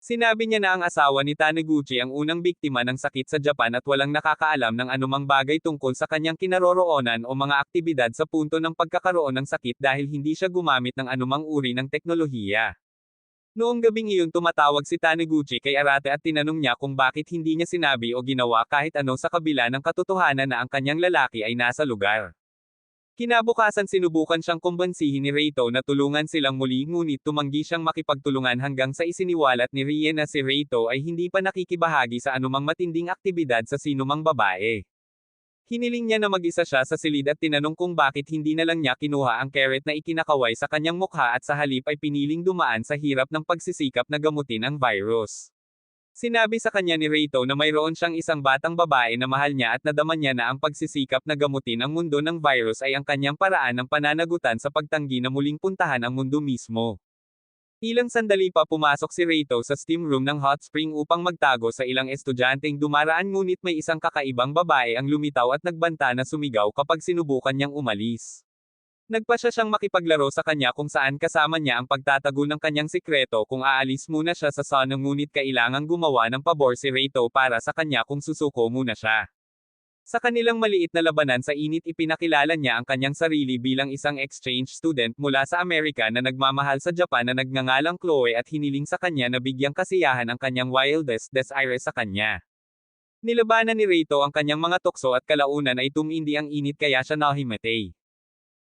Sinabi niya na ang asawa ni Taniguchi ang unang biktima ng sakit sa Japan at walang nakakaalam ng anumang bagay tungkol sa kanyang kinaroroonan o mga aktibidad sa punto ng pagkakaroon ng sakit dahil hindi siya gumamit ng anumang uri ng teknolohiya. Noong gabing iyon tumatawag si Taniguchi kay Arate at tinanong niya kung bakit hindi niya sinabi o ginawa kahit ano sa kabila ng katotohanan na ang kanyang lalaki ay nasa lugar. Kinabukasan sinubukan siyang kumbansihin ni Reito na tulungan silang muli ngunit tumanggi siyang makipagtulungan hanggang sa isiniwalat ni Rie na si Reito ay hindi pa nakikibahagi sa anumang matinding aktibidad sa sinumang babae. Hiniling niya na mag-isa siya sa silid at tinanong kung bakit hindi na lang niya kinuha ang carrot na ikinakaway sa kanyang mukha at sa halip ay piniling dumaan sa hirap ng pagsisikap na gamutin ang virus. Sinabi sa kanya ni Reito na mayroon siyang isang batang babae na mahal niya at nadama niya na ang pagsisikap na gamutin ang mundo ng virus ay ang kanyang paraan ng pananagutan sa pagtanggi na muling puntahan ang mundo mismo. Ilang sandali pa pumasok si Reito sa steam room ng hot spring upang magtago sa ilang estudyanteng dumaraan ngunit may isang kakaibang babae ang lumitaw at nagbanta na sumigaw kapag sinubukan niyang umalis. Nagpasya siyang makipaglaro sa kanya kung saan kasama niya ang pagtatago ng kanyang sikreto kung aalis muna siya sa sauna ngunit kailangang gumawa ng pabor si Reito para sa kanya kung susuko muna siya. Sa kanilang maliit na labanan sa init ipinakilala niya ang kanyang sarili bilang isang exchange student mula sa Amerika na nagmamahal sa Japan na nagngangalang Chloe at hiniling sa kanya na bigyang kasiyahan ang kanyang wildest desires sa kanya. Nilabanan ni Reito ang kanyang mga tukso at kalaunan ay tumindi ang init kaya siya nahimatay.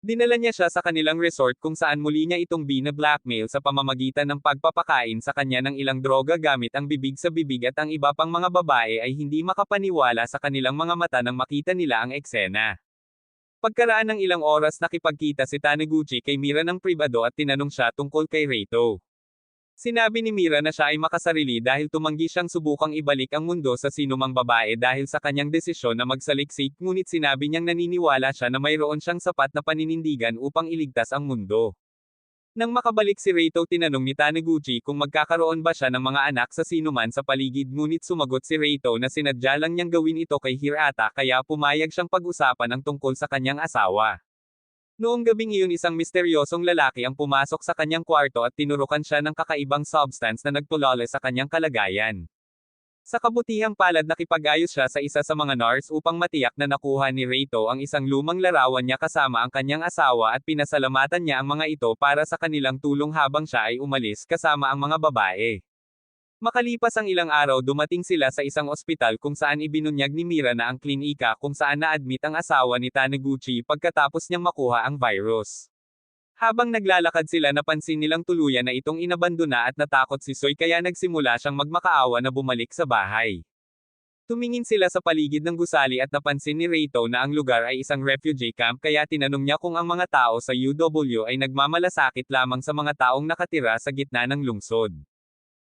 Dinala niya siya sa kanilang resort kung saan muli niya itong bina-blackmail sa pamamagitan ng pagpapakain sa kanya ng ilang droga gamit ang bibig sa bibig at ang iba pang mga babae ay hindi makapaniwala sa kanilang mga mata nang makita nila ang eksena. Pagkaraan ng ilang oras nakipagkita si Taniguchi kay Mira ng pribado at tinanong siya tungkol kay Reito. Sinabi ni Mira na siya ay makasarili dahil tumanggi siyang subukang ibalik ang mundo sa sinumang babae dahil sa kanyang desisyon na magsaliksik, ngunit sinabi niyang naniniwala siya na mayroon siyang sapat na paninindigan upang iligtas ang mundo. Nang makabalik si Reito, tinanong ni Taniguchi kung magkakaroon ba siya ng mga anak sa sinuman sa paligid, ngunit sumagot si Reito na sinadya lang niyang gawin ito kay Hirata kaya pumayag siyang pag-usapan ang tungkol sa kanyang asawa. Noong gabing iyon, isang misteryosong lalaki ang pumasok sa kanyang kwarto at tinurukan siya ng kakaibang substance na nagtulala sa kanyang kalagayan. Sa kabutihang palad, nakipag-ayos siya sa isa sa mga nurse upang matiyak na nakuha ni Reito ang isang lumang larawan niya kasama ang kanyang asawa at pinasalamatan niya ang mga ito para sa kanilang tulong habang siya ay umalis kasama ang mga babae. Makalipas ang ilang araw, dumating sila sa isang ospital kung saan ibinunyag ni Mira na ang klinika kung saan na-admit ang asawa ni Taniguchi pagkatapos niyang makuha ang virus. Habang naglalakad sila, napansin nilang tuluyan na itong inabandona at natakot si Soy kaya nagsimula siyang magmakaawa na bumalik sa bahay. Tumingin sila sa paligid ng gusali at napansin ni Reito na ang lugar ay isang refugee camp kaya tinanong niya kung ang mga tao sa UW ay nagmamalasakit lamang sa mga taong nakatira sa gitna ng lungsod.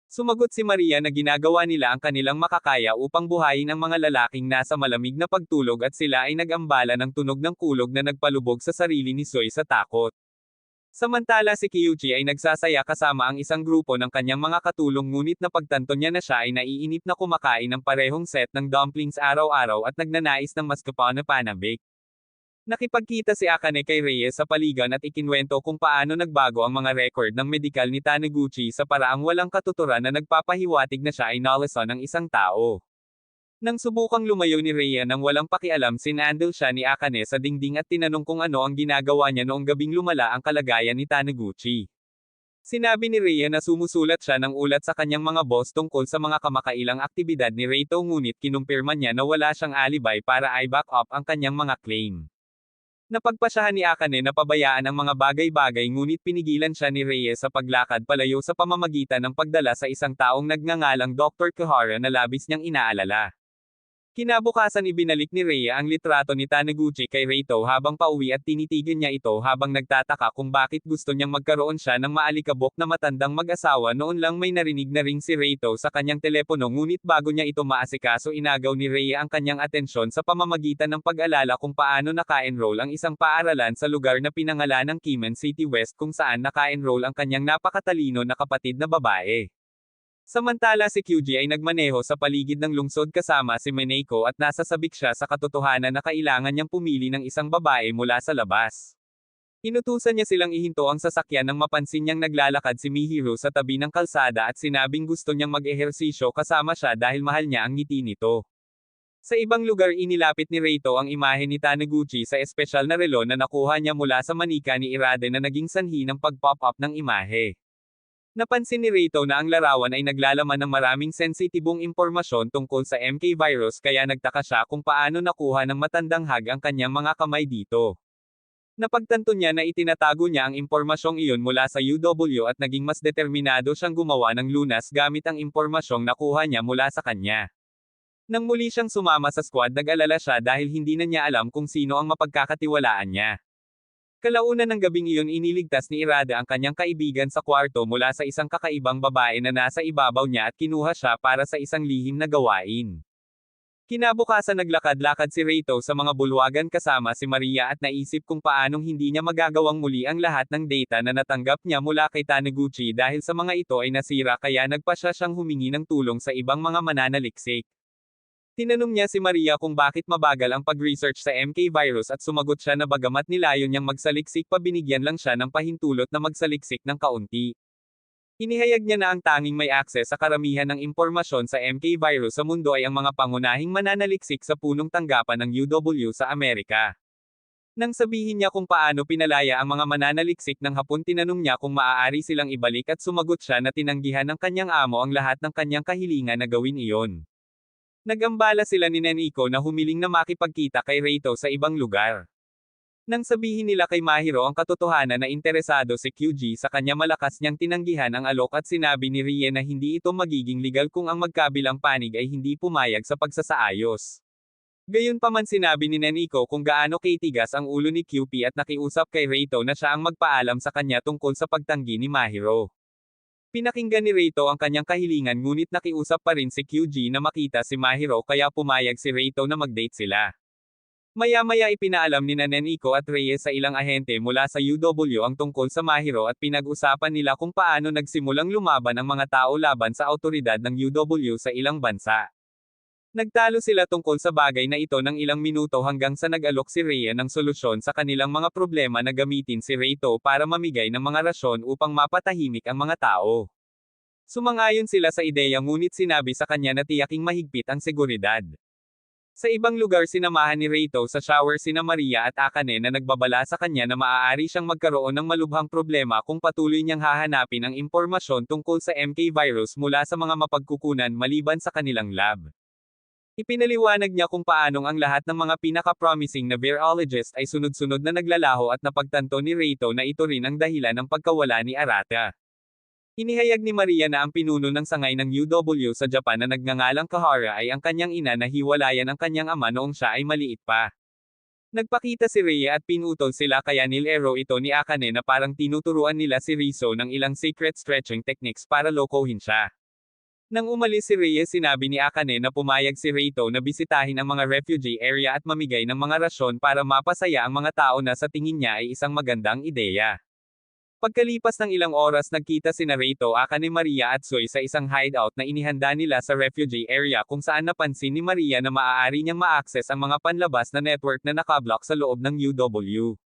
Sumagot si Maria na ginagawa nila ang kanilang makakaya upang buhayin ang mga lalaking nasa malamig na pagtulog at sila ay nag-ambala ng tunog ng kulog na nagpalubog sa sarili ni Soy sa takot. Samantala si Kyuchi ay nagsasaya kasama ang isang grupo ng kanyang mga katulong, ngunit napagtanto niya na siya ay naiinip na kumakain ng parehong set ng dumplings araw-araw at nagnanais ng mas kapana panabik. Nakipagkita si Akane kay Reyes sa paligan at ikinwento kung paano nagbago ang mga record ng medikal ni Taniguchi sa paraang walang katuturan na nagpapahiwatig na siya ay nalason ng isang tao. Nang subukang lumayo ni Rhea nang walang pakialam, sinandal siya ni Akane sa dingding at tinanong kung ano ang ginagawa niya noong gabing lumala ang kalagayan ni Taniguchi. Sinabi ni Rhea na sumusulat siya ng ulat sa kanyang mga boss tungkol sa mga kamakailang aktibidad ni Reito, ngunit kinumpirma niya na wala siyang alibay para i-back up ang kanyang mga claim. Napagpasyahan ni Akane na pabayaan ang mga bagay-bagay, ngunit pinigilan siya ni Reyes sa paglakad palayo sa pamamagitan ng pagdala sa isang taong nagngangalang Dr. Kuhara na labis niyang inaalala. Kinabukasan, ibinalik ni Rhea ang litrato ni Taniguchi kay Reito habang pauwi at tinitigan niya ito habang nagtataka kung bakit gusto niyang magkaroon siya ng maalikabok na matandang mag-asawa. Noon lang may narinig na ring si Reito sa kanyang telepono, ngunit bago niya ito maasikaso, inagaw ni Rhea ang kanyang atensyon sa pamamagitan ng pag-alala kung paano naka-enroll ang isang paaralan sa lugar na pinangalan ng Kimen City West kung saan naka-enroll ang kanyang napakatalino na kapatid na babae. Samantala si Kyuji ay nagmaneho sa paligid ng lungsod kasama si Minako at nasasabik siya sa katotohanan na kailangan niyang pumili ng isang babae mula sa labas. Inutusan niya silang ihinto ang sasakyan nang mapansin niyang naglalakad si Mihiro sa tabi ng kalsada at sinabing gusto niyang mag-ehersisyo kasama siya dahil mahal niya ang ngiti nito. Sa ibang lugar, inilapit ni Reito ang imahe ni Taniguchi sa espesyal na relo na nakuha niya mula sa manika ni Irade na naging sanhi ng pag-pop up ng imahe. Napansin ni Reito na ang larawan ay naglalaman ng maraming sensitibong impormasyon tungkol sa MK virus kaya nagtaka siya kung paano nakuha ng matandang hag ang kanyang mga kamay dito. Napagtanto niya na itinatago niya ang impormasyong iyon mula sa UW at naging mas determinado siyang gumawa ng lunas gamit ang impormasyong nakuha niya mula sa kanya. Nang muli siyang sumama sa squad, nag-alala siya dahil hindi na niya alam kung sino ang mapagkakatiwalaan niya. Kalaunan ng gabing iyon, iniligtas ni Irada ang kanyang kaibigan sa kwarto mula sa isang kakaibang babae na nasa ibabaw niya at kinuha siya para sa isang lihim na gawain. Kinabukasan, naglakad-lakad si Reito sa mga bulwagan kasama si Maria at naisip kung paanong hindi niya magagawang muli ang lahat ng data na natanggap niya mula kay Taniguchi dahil sa mga ito ay nasira, kaya nagpasya siyang humingi ng tulong sa ibang mga mananaliksik. Tinanong niya si Maria kung bakit mabagal ang pag-research sa MK virus at sumagot siya na bagamat nilayon niyang magsaliksik pa, binigyan lang siya ng pahintulot na magsaliksik ng kaunti. Inihayag niya na ang tanging may akses sa karamihan ng impormasyon sa MK virus sa mundo ay ang mga pangunahing mananaliksik sa punong tanggapan ng UW sa Amerika. Nang sabihin niya kung paano pinalaya ang mga mananaliksik ng Hapon, tinanong niya kung maaari silang ibalik at sumagot siya na tinanggihan ng kanyang amo ang lahat ng kanyang kahilingan na gawin iyon. Nag-ambala sila ni Neniko na humiling na makipagkita kay Reito sa ibang lugar. Nang sabihin nila kay Mahiro ang katotohanan na interesado si Kyuji sa kanya, malakas niyang tinanggihan ang alok at sinabi ni Rie na hindi ito magiging legal kung ang magkabilang panig ay hindi pumayag sa pagsasaayos. Gayunpaman, sinabi ni Neniko kung gaano kitigas ang ulo ni QP at nakiusap kay Reito na siya ang magpaalam sa kanya tungkol sa pagtanggi ni Mahiro. Pinakinggan ni Reito ang kanyang kahilingan ngunit nakiusap pa rin si QG na makita si Mahiro kaya pumayag si Reito na mag-date sila. Maya-maya ipinaalam ni Neneko at Reyes sa ilang ahente mula sa UW ang tungkol sa Mahiro at pinag-usapan nila kung paano nagsimulang lumaban ang mga tao laban sa awtoridad ng UW sa ilang bansa. Nagtalo sila tungkol sa bagay na ito ng ilang minuto hanggang sa nag-alok si Rhea ng solusyon sa kanilang mga problema na gamitin si Reito para mamigay ng mga rasyon upang mapatahimik ang mga tao. Sumang-ayon sila sa ideya ngunit sinabi sa kanya na tiyaking mahigpit ang seguridad. Sa ibang lugar sinamahan ni Reito sa shower sina Maria at Akane na nagbabala sa kanya na maaari siyang magkaroon ng malubhang problema kung patuloy niyang hahanapin ang impormasyon tungkol sa MK virus mula sa mga mapagkukunan maliban sa kanilang lab. Ipinaliwanag niya kung paanong ang lahat ng mga pinaka-promising na virologist ay sunod-sunod na naglalaho at napagtanto ni Reito na ito rin ang dahilan ng pagkawala ni Arata. Inihayag ni Maria na ang pinuno ng sangay ng UW sa Japan na nagngangalang Kahara ay ang kanyang ina na hiwalayan ang kanyang ama noong siya ay maliit pa. Nagpakita si Rhea at pinutol sila kaya nilero ito ni Akane na parang tinuturuan nila si Rizzo ng ilang secret stretching techniques para lokohin siya. Nang umalis si Reyes sinabi ni Akane na pumayag si Reito na bisitahin ang mga refugee area at mamigay ng mga rasyon para mapasaya ang mga tao na sa tingin niya ay isang magandang ideya. Pagkalipas ng ilang oras nagkita sina Reito, Akane, Maria at Soy sa isang hideout na inihanda nila sa refugee area kung saan napansin ni Maria na maaari niyang ma-access ang mga panlabas na network na nakablock sa loob ng UW.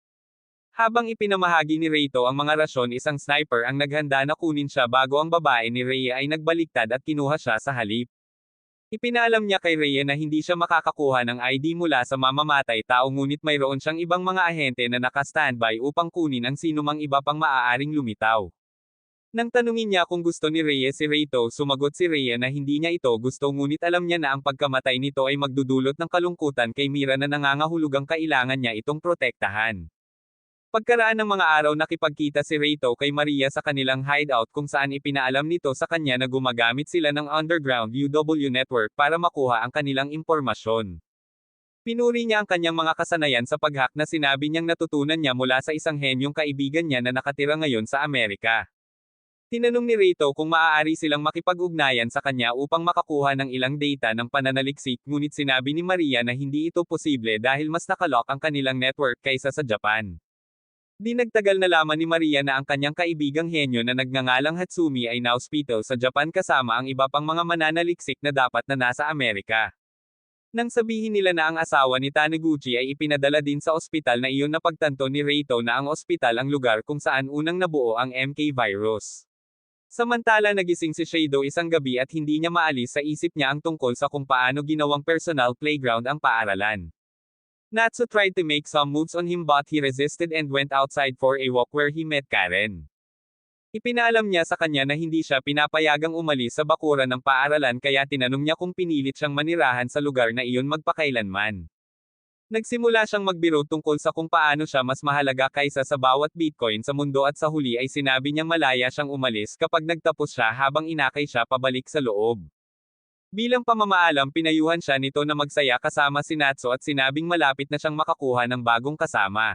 Habang ipinamahagi ni Reito ang mga rasyon, isang sniper ang naghanda na kunin siya bago ang babae ni Rhea ay nagbaliktad at kinuha siya sa halip. Ipinaalam niya kay Rhea na hindi siya makakakuha ng ID mula sa mamamatay tao ngunit mayroon siyang ibang mga ahente na naka-standby upang kunin ang sinumang iba pang maaaring lumitaw. Nang tanungin niya kung gusto ni Rhea si Reito, sumagot si Rhea na hindi niya ito gusto ngunit alam niya na ang pagkamatay nito ay magdudulot ng kalungkutan kay Mira na nangangahulugang kailangan niya itong protektahan. Pagkaraan ng mga araw nakipagkita si Reito kay Maria sa kanilang hideout kung saan ipinaalam nito sa kanya na gumagamit sila ng underground UW network para makuha ang kanilang impormasyon. Pinuri niya ang kanyang mga kasanayan sa pag-hack na sinabi niyang natutunan niya mula sa isang henyong kaibigan niya na nakatira ngayon sa Amerika. Tinanong ni Reito kung maaari silang makipag-ugnayan sa kanya upang makakuha ng ilang data ng pananaliksik ngunit sinabi ni Maria na hindi ito posible dahil mas nakalock ang kanilang network kaysa sa Japan. Di nagtagal nalaman ni Maria na ang kanyang kaibigang henyo na nagngangalang Hatsumi ay na-hospital sa Japan kasama ang iba pang mga mananaliksik na dapat na nasa Amerika. Nang sabihin nila na ang asawa ni Taniguchi ay ipinadala din sa ospital na iyon napagtanto ni Reito na ang ospital ang lugar kung saan unang nabuo ang MK virus. Samantala nagising si Shado isang gabi at hindi niya maalis sa isip niya ang tungkol sa kung paano ginawang personal playground ang paaralan. Natsu tried to make some moves on him but he resisted and went outside for a walk where he met Karen. Ipinaalam niya sa kanya na hindi siya pinapayagang umalis sa bakuran ng paaralan kaya tinanong niya kung pinilit siyang manirahan sa lugar na iyon magpakailanman. Nagsimula siyang magbiro tungkol sa kung paano siya mas mahalaga kaysa sa bawat Bitcoin sa mundo at sa huli ay sinabi niyang malaya siyang umalis kapag nagtapos siya habang inakay siya pabalik sa loob. Bilang pamamaalam pinayuhan siya nito na magsaya kasama si Natsu at sinabing malapit na siyang makakuha ng bagong kasama.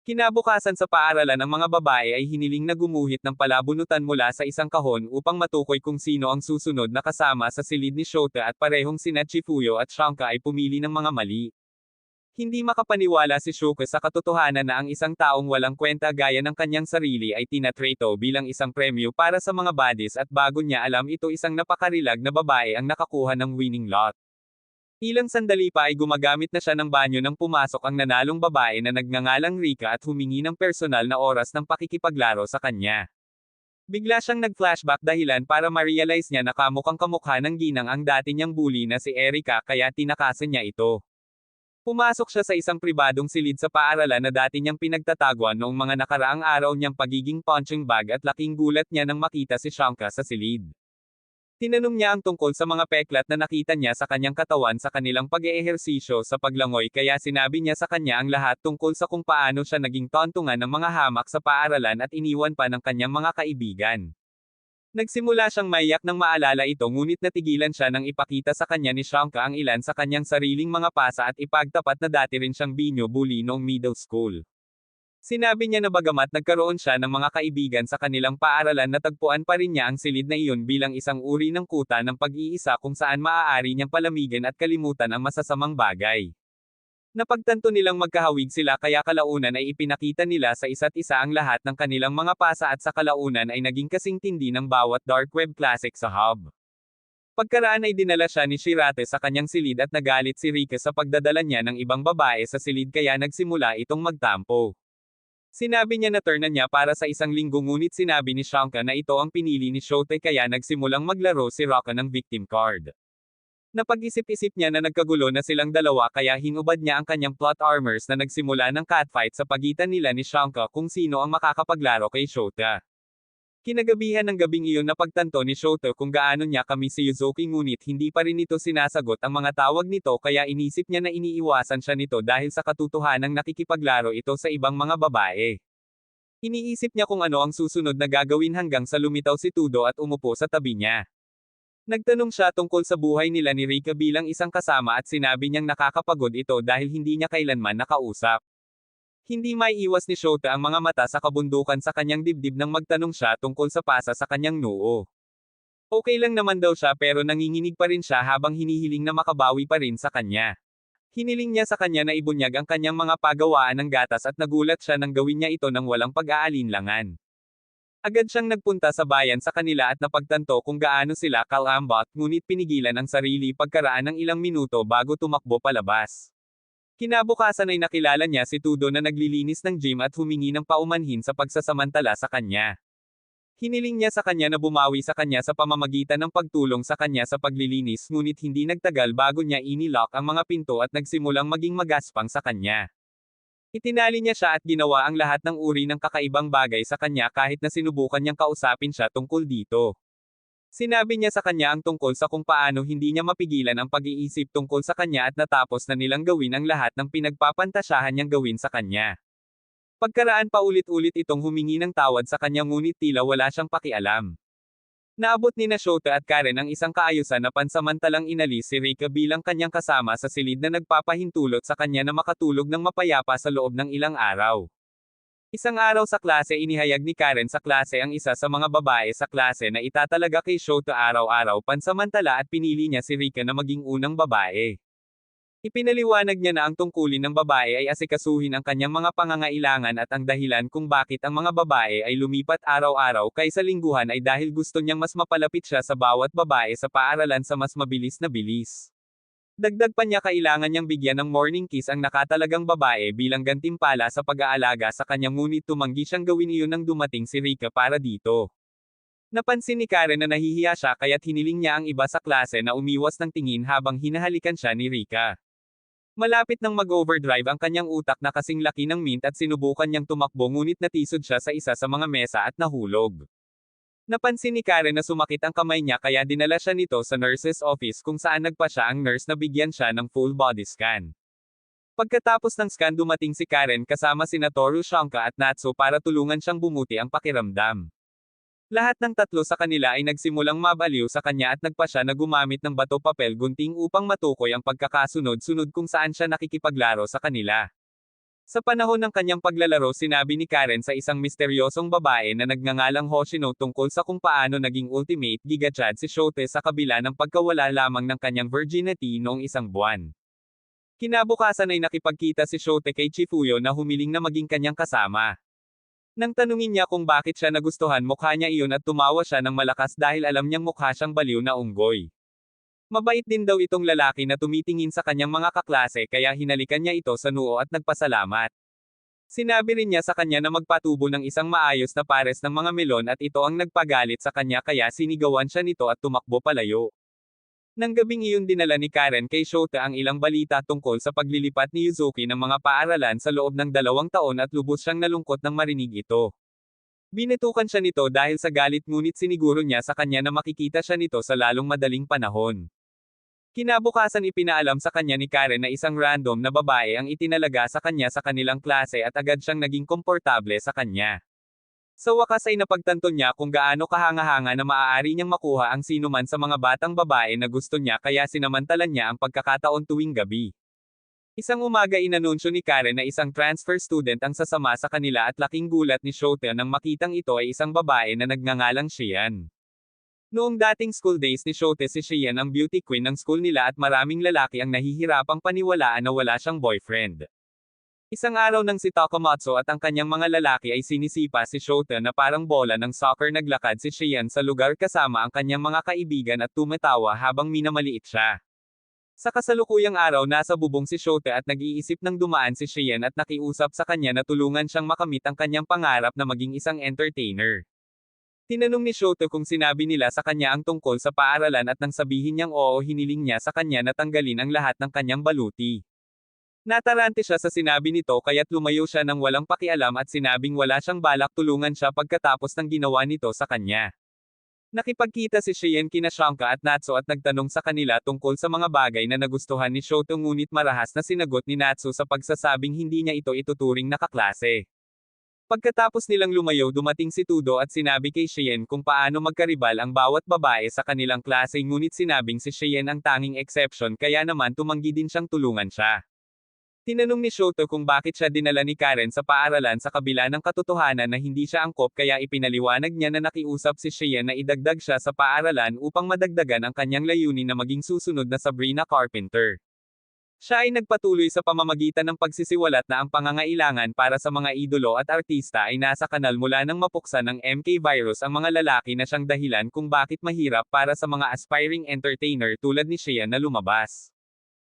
Kinabukasan sa paaralan ang mga babae ay hiniling na gumuhit ng palabunutan mula sa isang kahon upang matukoy kung sino ang susunod na kasama sa silid ni Shota at parehong sina Chifuyo at Shanka ay pumili ng mga mali. Hindi makapaniwala si Shuko sa katotohanan na ang isang taong walang kwenta gaya ng kanyang sarili ay tinatrato bilang isang premyo para sa mga baddies at bago niya alam ito isang napakarilag na babae ang nakakuha ng winning lot. Ilang sandali pa ay gumagamit na siya ng banyo nang pumasok ang nanalong babae na nagngangalang Rika at humingi ng personal na oras ng pakikipaglaro sa kanya. Bigla siyang nag-flashback dahilan para ma-realize niya na kamukhang kamukha ng ginang ang dati niyang bully na si Erika kaya tinakasan niya ito. Pumasok siya sa isang pribadong silid sa paaralan na dati niyang pinagtataguan noong mga nakaraang araw niyang pagiging punching bag at laking gulat niya nang makita si Shanka sa silid. Tinanong niya ang tungkol sa mga peklat na nakita niya sa kanyang katawan sa kanilang pag-eehersisyo sa paglangoy kaya sinabi niya sa kanya ang lahat tungkol sa kung paano siya naging tontungan ng mga hamak sa paaralan at iniwan pa ng kanyang mga kaibigan. Nagsimula siyang maiyak nang maalala ito ngunit natigilan siya nang ipakita sa kanya ni Shanka ang ilan sa kanyang sariling mga pasa at ipagtapat na dati rin siyang binyo bully noong middle school. Sinabi niya na bagamat nagkaroon siya ng mga kaibigan sa kanilang paaralan natagpuan pa rin niya ang silid na iyon bilang isang uri ng kuta ng pag-iisa kung saan maaari niyang palamigin at kalimutan ang masasamang bagay. Napagtanto nilang magkahawig sila kaya kalaunan ay ipinakita nila sa isa't isa ang lahat ng kanilang mga pasa at sa kalaunan ay naging kasing tindi ng bawat dark web classic sa hub. Pagkaraan ay dinala siya ni Shirate sa kanyang silid at nagalit si Rika sa pagdadala niya ng ibang babae sa silid kaya nagsimula itong magtampo. Sinabi niya na turn na niya para sa isang linggo ngunit sinabi ni Shanka na ito ang pinili ni Shote kaya nagsimulang maglaro si Raka ng victim card. Napag-isip-isip niya na nagkagulo na silang dalawa kaya hinubad niya ang kanyang plot armors na nagsimula ng catfight sa pagitan nila ni Shanka kung sino ang makakapaglaro kay Shota. Kinagabihan ng gabing iyon napagtanto ni Shota kung gaano niya kami si Yuzuki ngunit hindi pa rin ito sinasagot ang mga tawag nito kaya inisip niya na iniiwasan siya nito dahil sa katotohanang nakikipaglaro ito sa ibang mga babae. Iniisip niya kung ano ang susunod na gagawin hanggang sa lumitaw si Tudo at umupo sa tabi niya. Nagtanong siya tungkol sa buhay nila ni Rika bilang isang kasama at sinabi niyang nakakapagod ito dahil hindi niya kailanman nakausap. Hindi maiiwas ni Shota ang mga mata sa kabundukan sa kanyang dibdib nang magtanong siya tungkol sa pasa sa kanyang noo. Okay lang naman daw siya pero nanginginig pa rin siya habang hinihiling na makabawi pa rin sa kanya. Hiniling niya sa kanya na ibunyag ang kanyang mga pagawaan ng gatas at nagulat siya nang gawin niya ito ng walang pag-aalinlangan. Agad siyang nagpunta sa bayan sa kanila at napagtanto kung gaano sila kalambot ngunit pinigilan ang sarili pagkaraan ng ilang minuto bago tumakbo palabas. Kinabukasan ay nakilala niya si Tudo na naglilinis ng gym at humingi ng paumanhin sa pagsasamantala sa kanya. Hiniling niya sa kanya na bumawi sa kanya sa pamamagitan ng pagtulong sa kanya sa paglilinis ngunit hindi nagtagal bago niya inilock ang mga pinto at nagsimulang maging magaspang sa kanya. Itinali niya siya at ginawa ang lahat ng uri ng kakaibang bagay sa kanya kahit na sinubukan niyang kausapin siya tungkol dito. Sinabi niya sa kanya ang tungkol sa kung paano hindi niya mapigilan ang pag-iisip tungkol sa kanya at natapos na nilang gawin ang lahat ng pinagpapantasyahan niyang gawin sa kanya. Pagkaraan paulit-ulit itong humingi ng tawad sa kanya ngunit tila wala siyang pakialam. Naabot ni na Shota at Karen ang isang kaayusan na pansamantalang inalis si Rika bilang kanyang kasama sa silid na nagpapahintulot sa kanya na makatulog ng mapayapa sa loob ng ilang araw. Isang araw sa klase inihayag ni Karen sa klase ang isa sa mga babae sa klase na itatalaga kay Shota araw-araw pansamantala at pinili niya si Rika na maging unang babae. Ipinaliwanag niya na ang tungkulin ng babae ay asikasuhin ang kanyang mga pangangailangan at ang dahilan kung bakit ang mga babae ay lumipat araw-araw kaysa lingguhan ay dahil gusto niyang mas mapalapit siya sa bawat babae sa paaralan sa mas mabilis na bilis. Dagdag pa niya kailangan niyang bigyan ng morning kiss ang nakatalagang babae bilang gantimpala sa pag-aalaga sa kanya ngunit tumanggi siyang gawin iyon nang dumating si Rika para dito. Napansin ni Karen na nahihiya siya kaya't hiniling niya ang iba sa klase na umiwas ng tingin habang hinahalikan siya ni Rika. Malapit nang mag-overdrive ang kanyang utak na kasing laki ng mint at sinubukan niyang tumakbo ngunit natisod siya sa isa sa mga mesa at nahulog. Napansin ni Karen na sumakit ang kamay niya kaya dinala siya nito sa nurse's office kung saan nagpa siya ang nurse na bigyan siya ng full body scan. Pagkatapos ng scan dumating si Karen kasama sina Toru Shanka at Natsu para tulungan siyang bumuti ang pakiramdam. Lahat ng tatlo sa kanila ay nagsimulang mabaliw sa kanya at nagpa siya na gumamit ng bato papel gunting upang matukoy ang pagkakasunod-sunod kung saan siya nakikipaglaro sa kanila. Sa panahon ng kanyang paglalaro sinabi ni Karen sa isang misteryosong babae na nagngangalang Hoshino tungkol sa kung paano naging ultimate gigachad si Shote sa kabila ng pagkawala lamang ng kanyang virginity noong isang buwan. Kinabukasan ay nakipagkita si Shote kay Chifuyo na humiling na maging kanyang kasama. Nang tanungin niya kung bakit siya nagustuhan mukha niya iyon at tumawa siya ng malakas dahil alam niyang mukha siyang baliw na unggoy. Mabait din daw itong lalaki na tumitingin sa kanyang mga kaklase kaya hinalikan niya ito sa noo at nagpasalamat. Sinabi rin niya sa kanya na magpatubo ng isang maayos na pares ng mga melon at ito ang nagpagalit sa kanya kaya sinigawan siya nito at tumakbo palayo. Nang gabing iyon dinala ni Karen kay Shota ang ilang balita tungkol sa paglilipat ni Yuzuki ng mga paaralan sa loob ng 2 taon at lubos siyang nalungkot nang marinig ito. Binetukan siya nito dahil sa galit ngunit siniguro niya sa kanya na makikita siya nito sa lalong madaling panahon. Kinabukasan ipinaalam sa kanya ni Karen na isang random na babae ang itinalaga sa kanya sa kanilang klase at agad siyang naging komportable sa kanya. Sa wakas ay napagtanto niya kung gaano kahanga-hanga na maaari niyang makuha ang sinuman sa mga batang babae na gusto niya kaya sinamantala niya ang pagkakataon tuwing gabi. Isang umaga inanunsyo ni Karen na isang transfer student ang sasama sa kanila at laking gulat ni Shota nang makitang ito ay isang babae na nagngangalang Shian. Noong dating school days ni Shota si Shian ang beauty queen ng school nila at maraming lalaki ang nahihirapang paniwalaan na wala siyang boyfriend. Isang araw nang si Takamatsu at ang kanyang mga lalaki ay sinisipa si Shota na parang bola ng soccer naglakad si Shian sa lugar kasama ang kanyang mga kaibigan at tumatawa habang minamaliit siya. Sa kasalukuyang araw nasa bubong si Shota at nag-iisip ng dumaan si Shian at nakiusap sa kanya na tulungan siyang makamit ang kanyang pangarap na maging isang entertainer. Tinanong ni Shota kung sinabi nila sa kanya ang tungkol sa paaralan at nang sabihin niyang oo hiniling niya sa kanya na tanggalin ang lahat ng kanyang baluti. Natarante siya sa sinabi nito kaya't lumayo siya ng walang pakialam at sinabing wala siyang balak tulungan siya pagkatapos ng ginawa nito sa kanya. Nakipagkita si Shian kina Shanka at Natsu at nagtanong sa kanila tungkol sa mga bagay na nagustuhan ni Shota ngunit marahas na sinagot ni Natsu sa pagsasabing hindi niya ito ituturing na kaklase. Pagkatapos nilang lumayo dumating si Tudo at sinabi kay Shian kung paano magkaribal ang bawat babae sa kanilang klase ngunit sinabing si Shian ang tanging exception kaya naman tumanggi din siyang tulungan siya. Tinanong ni Shota kung bakit siya dinala ni Karen sa paaralan sa kabila ng katotohanan na hindi siya angkop kaya ipinaliwanag niya na nakiusap si Shian na idagdag siya sa paaralan upang madagdagan ang kanyang layunin na maging susunod na Sabrina Carpenter. Siya ay nagpatuloy sa pamamagitan ng pagsisiwalat na ang pangangailangan para sa mga idolo at artista ay nasa kanal mula nang mapuksa ng MK virus ang mga lalaki na siyang dahilan kung bakit mahirap para sa mga aspiring entertainer tulad ni Shian na lumabas.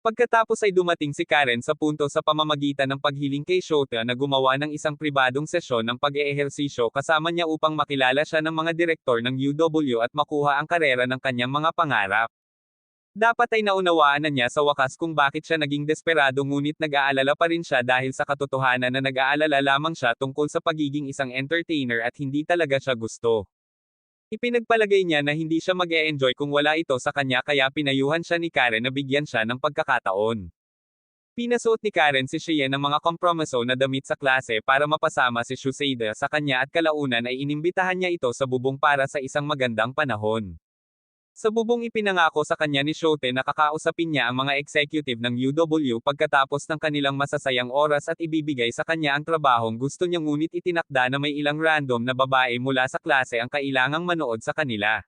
Pagkatapos ay dumating si Karen sa punto sa pamamagitan ng paghiling kay Shota na gumawa ng isang pribadong sesyon ng pag-eehersisyo kasama niya upang makilala siya ng mga direktor ng UW at makuha ang karera ng kanyang mga pangarap. Dapat ay naunawaan na niya sa wakas kung bakit siya naging desperado ngunit nag-aalala pa rin siya dahil sa katotohanan na nag-aalala lamang siya tungkol sa pagiging isang entertainer at hindi talaga siya gusto. Ipinagpalagay niya na hindi siya mag-e-enjoy kung wala ito sa kanya kaya pinayuhan siya ni Karen na bigyan siya ng pagkakataon. Pinasuot ni Karen si Shian ng mga kompromiso na damit sa klase para mapasama si Shuseida sa kanya at kalaunan ay inimbitahan niya ito sa bubong para sa isang magandang panahon. Sa bubong ipinangako sa kanya ni Shota na kakausapin niya ang mga executive ng UW pagkatapos ng kanilang masasayang oras at ibibigay sa kanya ang trabahong gusto niya ngunit itinakda na may ilang random na babae mula sa klase ang kailangang manood sa kanila.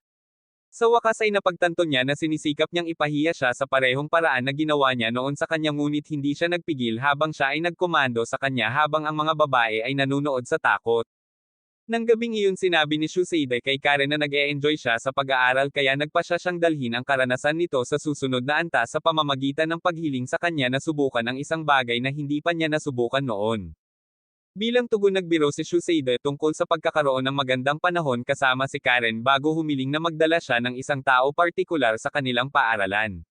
Sa wakas ay napagtanto niya na sinisikap niyang ipahiya siya sa parehong paraan na ginawa niya noon sa kanya ngunit hindi siya nagpigil habang siya ay nagkomando sa kanya habang ang mga babae ay nanunood sa takot. Nang gabing iyon sinabi ni Shuseida kay Karen na nag-e-enjoy siya sa pag-aaral kaya nagpasya siyang dalhin ang karanasan nito sa susunod na antas sa pamamagitan ng paghiling sa kanya na subukan ang isang bagay na hindi pa niya nasubukan noon. Bilang tugon nagbiro si Shuseida tungkol sa pagkakaroon ng magandang panahon kasama si Karen bago humiling na magdala siya ng isang tao partikular sa kanilang paaralan.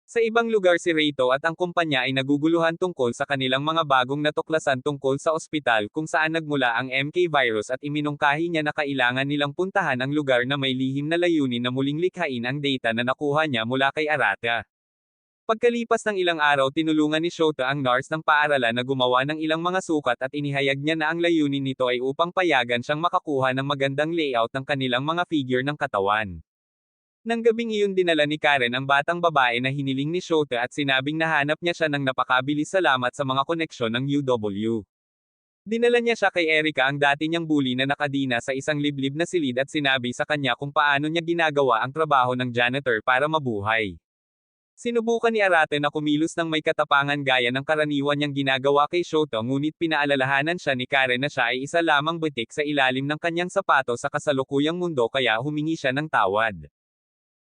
Sa ibang lugar si Reito at ang kumpanya ay naguguluhan tungkol sa kanilang mga bagong natuklasan tungkol sa ospital kung saan nagmula ang MK virus at iminungkahi niya na kailangan nilang puntahan ang lugar na may lihim na layunin na muling likhain ang data na nakuha niya mula kay Arata. Pagkalipas ng ilang araw tinulungan ni Shota ang nurse ng paaralan na gumawa ng ilang mga sukat at inihayag niya na ang layunin nito ay upang payagan siyang makakuha ng magandang layout ng kanilang mga figure ng katawan. Nang gabing iyon dinala ni Karen ang batang babae na hiniling ni Shota at sinabing nahanap niya siya ng napakabilis salamat sa mga koneksyon ng UW. Dinala niya siya kay Erika ang dati niyang bully na nakadina sa isang liblib na silid at sinabi sa kanya kung paano niya ginagawa ang trabaho ng janitor para mabuhay. Sinubukan ni Arate na kumilos ng may katapangan gaya ng karaniwan niyang ginagawa kay Shota ngunit pinaalalahanan siya ni Karen na siya ay isa lamang butik sa ilalim ng kanyang sapato sa kasalukuyang mundo kaya humingi siya ng tawad.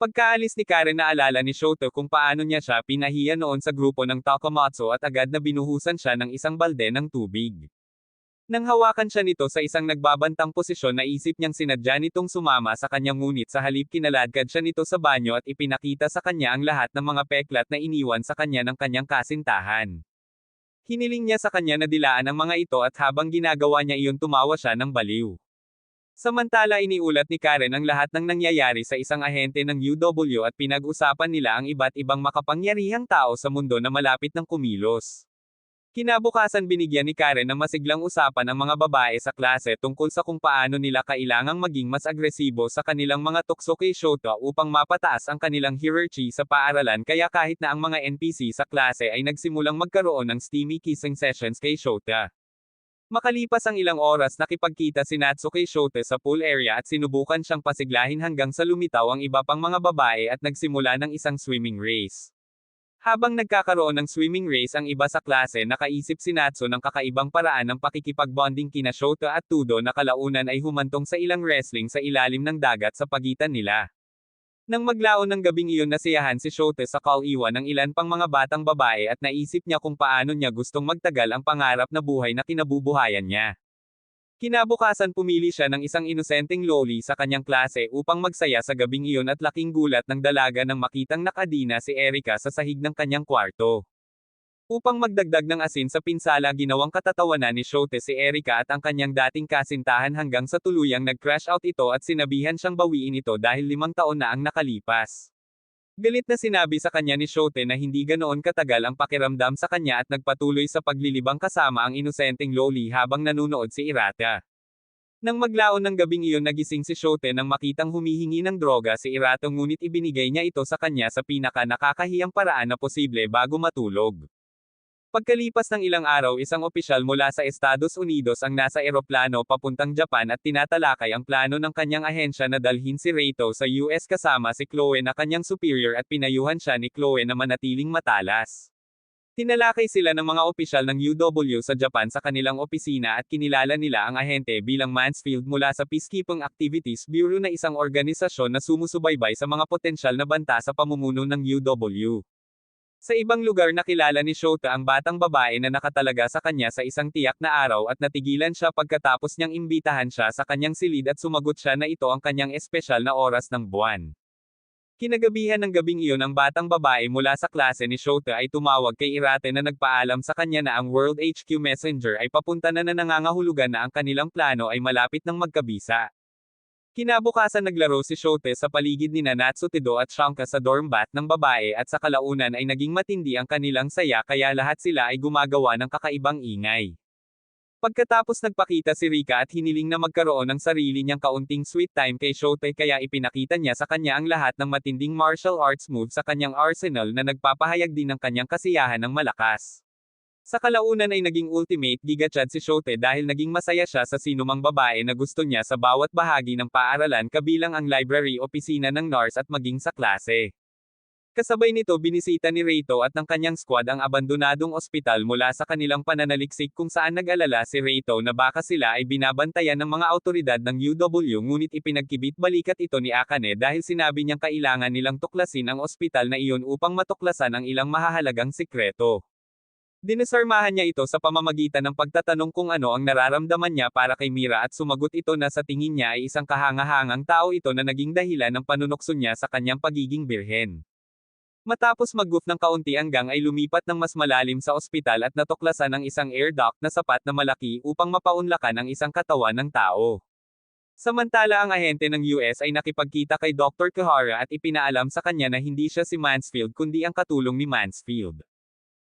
Pagkaalis ni Karen naalala ni Shota kung paano niya siya pinahiya noon sa grupo ng Takamatsu at agad na binuhusan siya ng isang balde ng tubig. Nang hawakan siya nito sa isang nagbabantang posisyon naisip niyang sinadya nitong sumama sa kanya ngunit sa halip kinaladkad siya nito sa banyo at ipinakita sa kanya ang lahat ng mga peklat na iniwan sa kanya ng kanyang kasintahan. Hiniling niya sa kanya na dilaan ang mga ito at habang ginagawa niya iyon tumawa siya ng baliw. Samantala iniulat ni Karen ang lahat ng nangyayari sa isang ahente ng UW at pinag-usapan nila ang iba't ibang makapangyarihang tao sa mundo na malapit ng kumilos. Kinabukasan binigyan ni Karen ng masiglang usapan ang mga babae sa klase tungkol sa kung paano nila kailangang maging mas agresibo sa kanilang mga tukso kay Shota upang mapataas ang kanilang hierarchy sa paaralan kaya kahit na ang mga NPC sa klase ay nagsimulang magkaroon ng steamy kissing sessions kay Shota. Makalipas ang ilang oras nakipagkita si Natsu kay Shota sa pool area at sinubukan siyang pasiglahin hanggang sa lumitaw ang iba pang mga babae at nagsimula ng isang swimming race. Habang nagkakaroon ng swimming race ang iba sa klase nakaisip si Natsu ng kakaibang paraan ng pakikipag-bonding kina Shota at Tudo na kalaunan ay humantong sa ilang wrestling sa ilalim ng dagat sa pagitan nila. Nang maglaon ng gabing iyon nasiyahan si Shota sa kal-iwan ng ilan pang mga batang babae at naisip niya kung paano niya gustong magtagal ang pangarap na buhay na kinabubuhayan niya. Kinabukasan pumili siya ng isang inosenteng loli sa kanyang klase upang magsaya sa gabing iyon at laking gulat ng dalaga nang makitang nakadina si Erika sa sahig ng kanyang kwarto. Upang magdagdag ng asin sa pinsala ginawang katatawanan ni Shota si Erika at ang kanyang dating kasintahan hanggang sa tuluyang nag-crash out ito at sinabihan siyang bawiin ito dahil 5 taon na ang nakalipas. Galit na sinabi sa kanya ni Shota na hindi ganoon katagal ang pakiramdam sa kanya at nagpatuloy sa paglilibang kasama ang inosenteng loli habang nanunood si Irata. Nang maglaon ng gabing iyon nagising si Shota nang makitang humihingi ng droga si Irata ngunit ibinigay niya ito sa kanya sa pinaka nakakahiyang paraan na posible bago matulog. Pagkalipas ng ilang araw isang opisyal mula sa Estados Unidos ang nasa eroplano papuntang Japan at tinatalakay ang plano ng kanyang ahensya na dalhin si Reito sa US kasama si Chloe na kanyang superior at pinayuhan siya ni Chloe na manatiling matalas. Tinalakay sila ng mga opisyal ng UW sa Japan sa kanilang opisina at kinilala nila ang ahente bilang Mansfield mula sa Peacekeeping Activities Bureau na isang organisasyon na sumusubaybay sa mga potensyal na banta sa pamumuno ng UW. Sa ibang lugar nakilala ni Shota ang batang babae na nakatalaga sa kanya sa isang tiyak na araw at natigilan siya pagkatapos niyang imbitahan siya sa kanyang silid at sumagot siya na ito ang kanyang espesyal na oras ng buwan. Kinagabihan ng gabing iyon ang batang babae mula sa klase ni Shota ay tumawag kay Irate na nagpaalam sa kanya na ang World HQ Messenger ay papunta na nangangahulugan na ang kanilang plano ay malapit ng magkabisa. Kinabukasan naglaro si Shota sa paligid ni Natsu Tido at Shanka sa dorm bath ng babae at sa kalaunan ay naging matindi ang kanilang saya kaya lahat sila ay gumagawa ng kakaibang ingay. Pagkatapos nagpakita si Rika at hiniling na magkaroon ng sarili niyang kaunting sweet time kay Shota kaya ipinakita niya sa kanya ang lahat ng matinding martial arts move sa kanyang arsenal na nagpapahayag din ng kanyang kasiyahan ng malakas. Sa kalaunan ay naging ultimate gigachad si Shota dahil naging masaya siya sa sinumang babae na gusto niya sa bawat bahagi ng paaralan kabilang ang library, opisina ng NARS at maging sa klase. Kasabay nito binisita ni Reito at ng kanyang squad ang abandonadong ospital mula sa kanilang pananaliksik kung saan nag-alala si Reito na baka sila ay binabantayan ng mga awtoridad ng UW ngunit ipinagkibit-balikat ito ni Akane dahil sinabi niyang kailangan nilang tuklasin ang ospital na iyon upang matuklasan ang ilang mahahalagang sikreto. Dinasarmahan niya ito sa pamamagitan ng pagtatanong kung ano ang nararamdaman niya para kay Mira at sumagot ito na sa tingin niya ay isang kahangahangang tao ito na naging dahilan ng panunokso niya sa kanyang pagiging birhen. Matapos mag-goof ng kaunti hanggang ay lumipat ng mas malalim sa ospital at natuklasan ang isang air duct na sapat na malaki upang mapaunlakan ang isang katawan ng tao. Samantala ang ahente ng US ay nakipagkita kay Dr. Kahara at ipinaalam sa kanya na hindi siya si Mansfield kundi ang katulong ni Mansfield.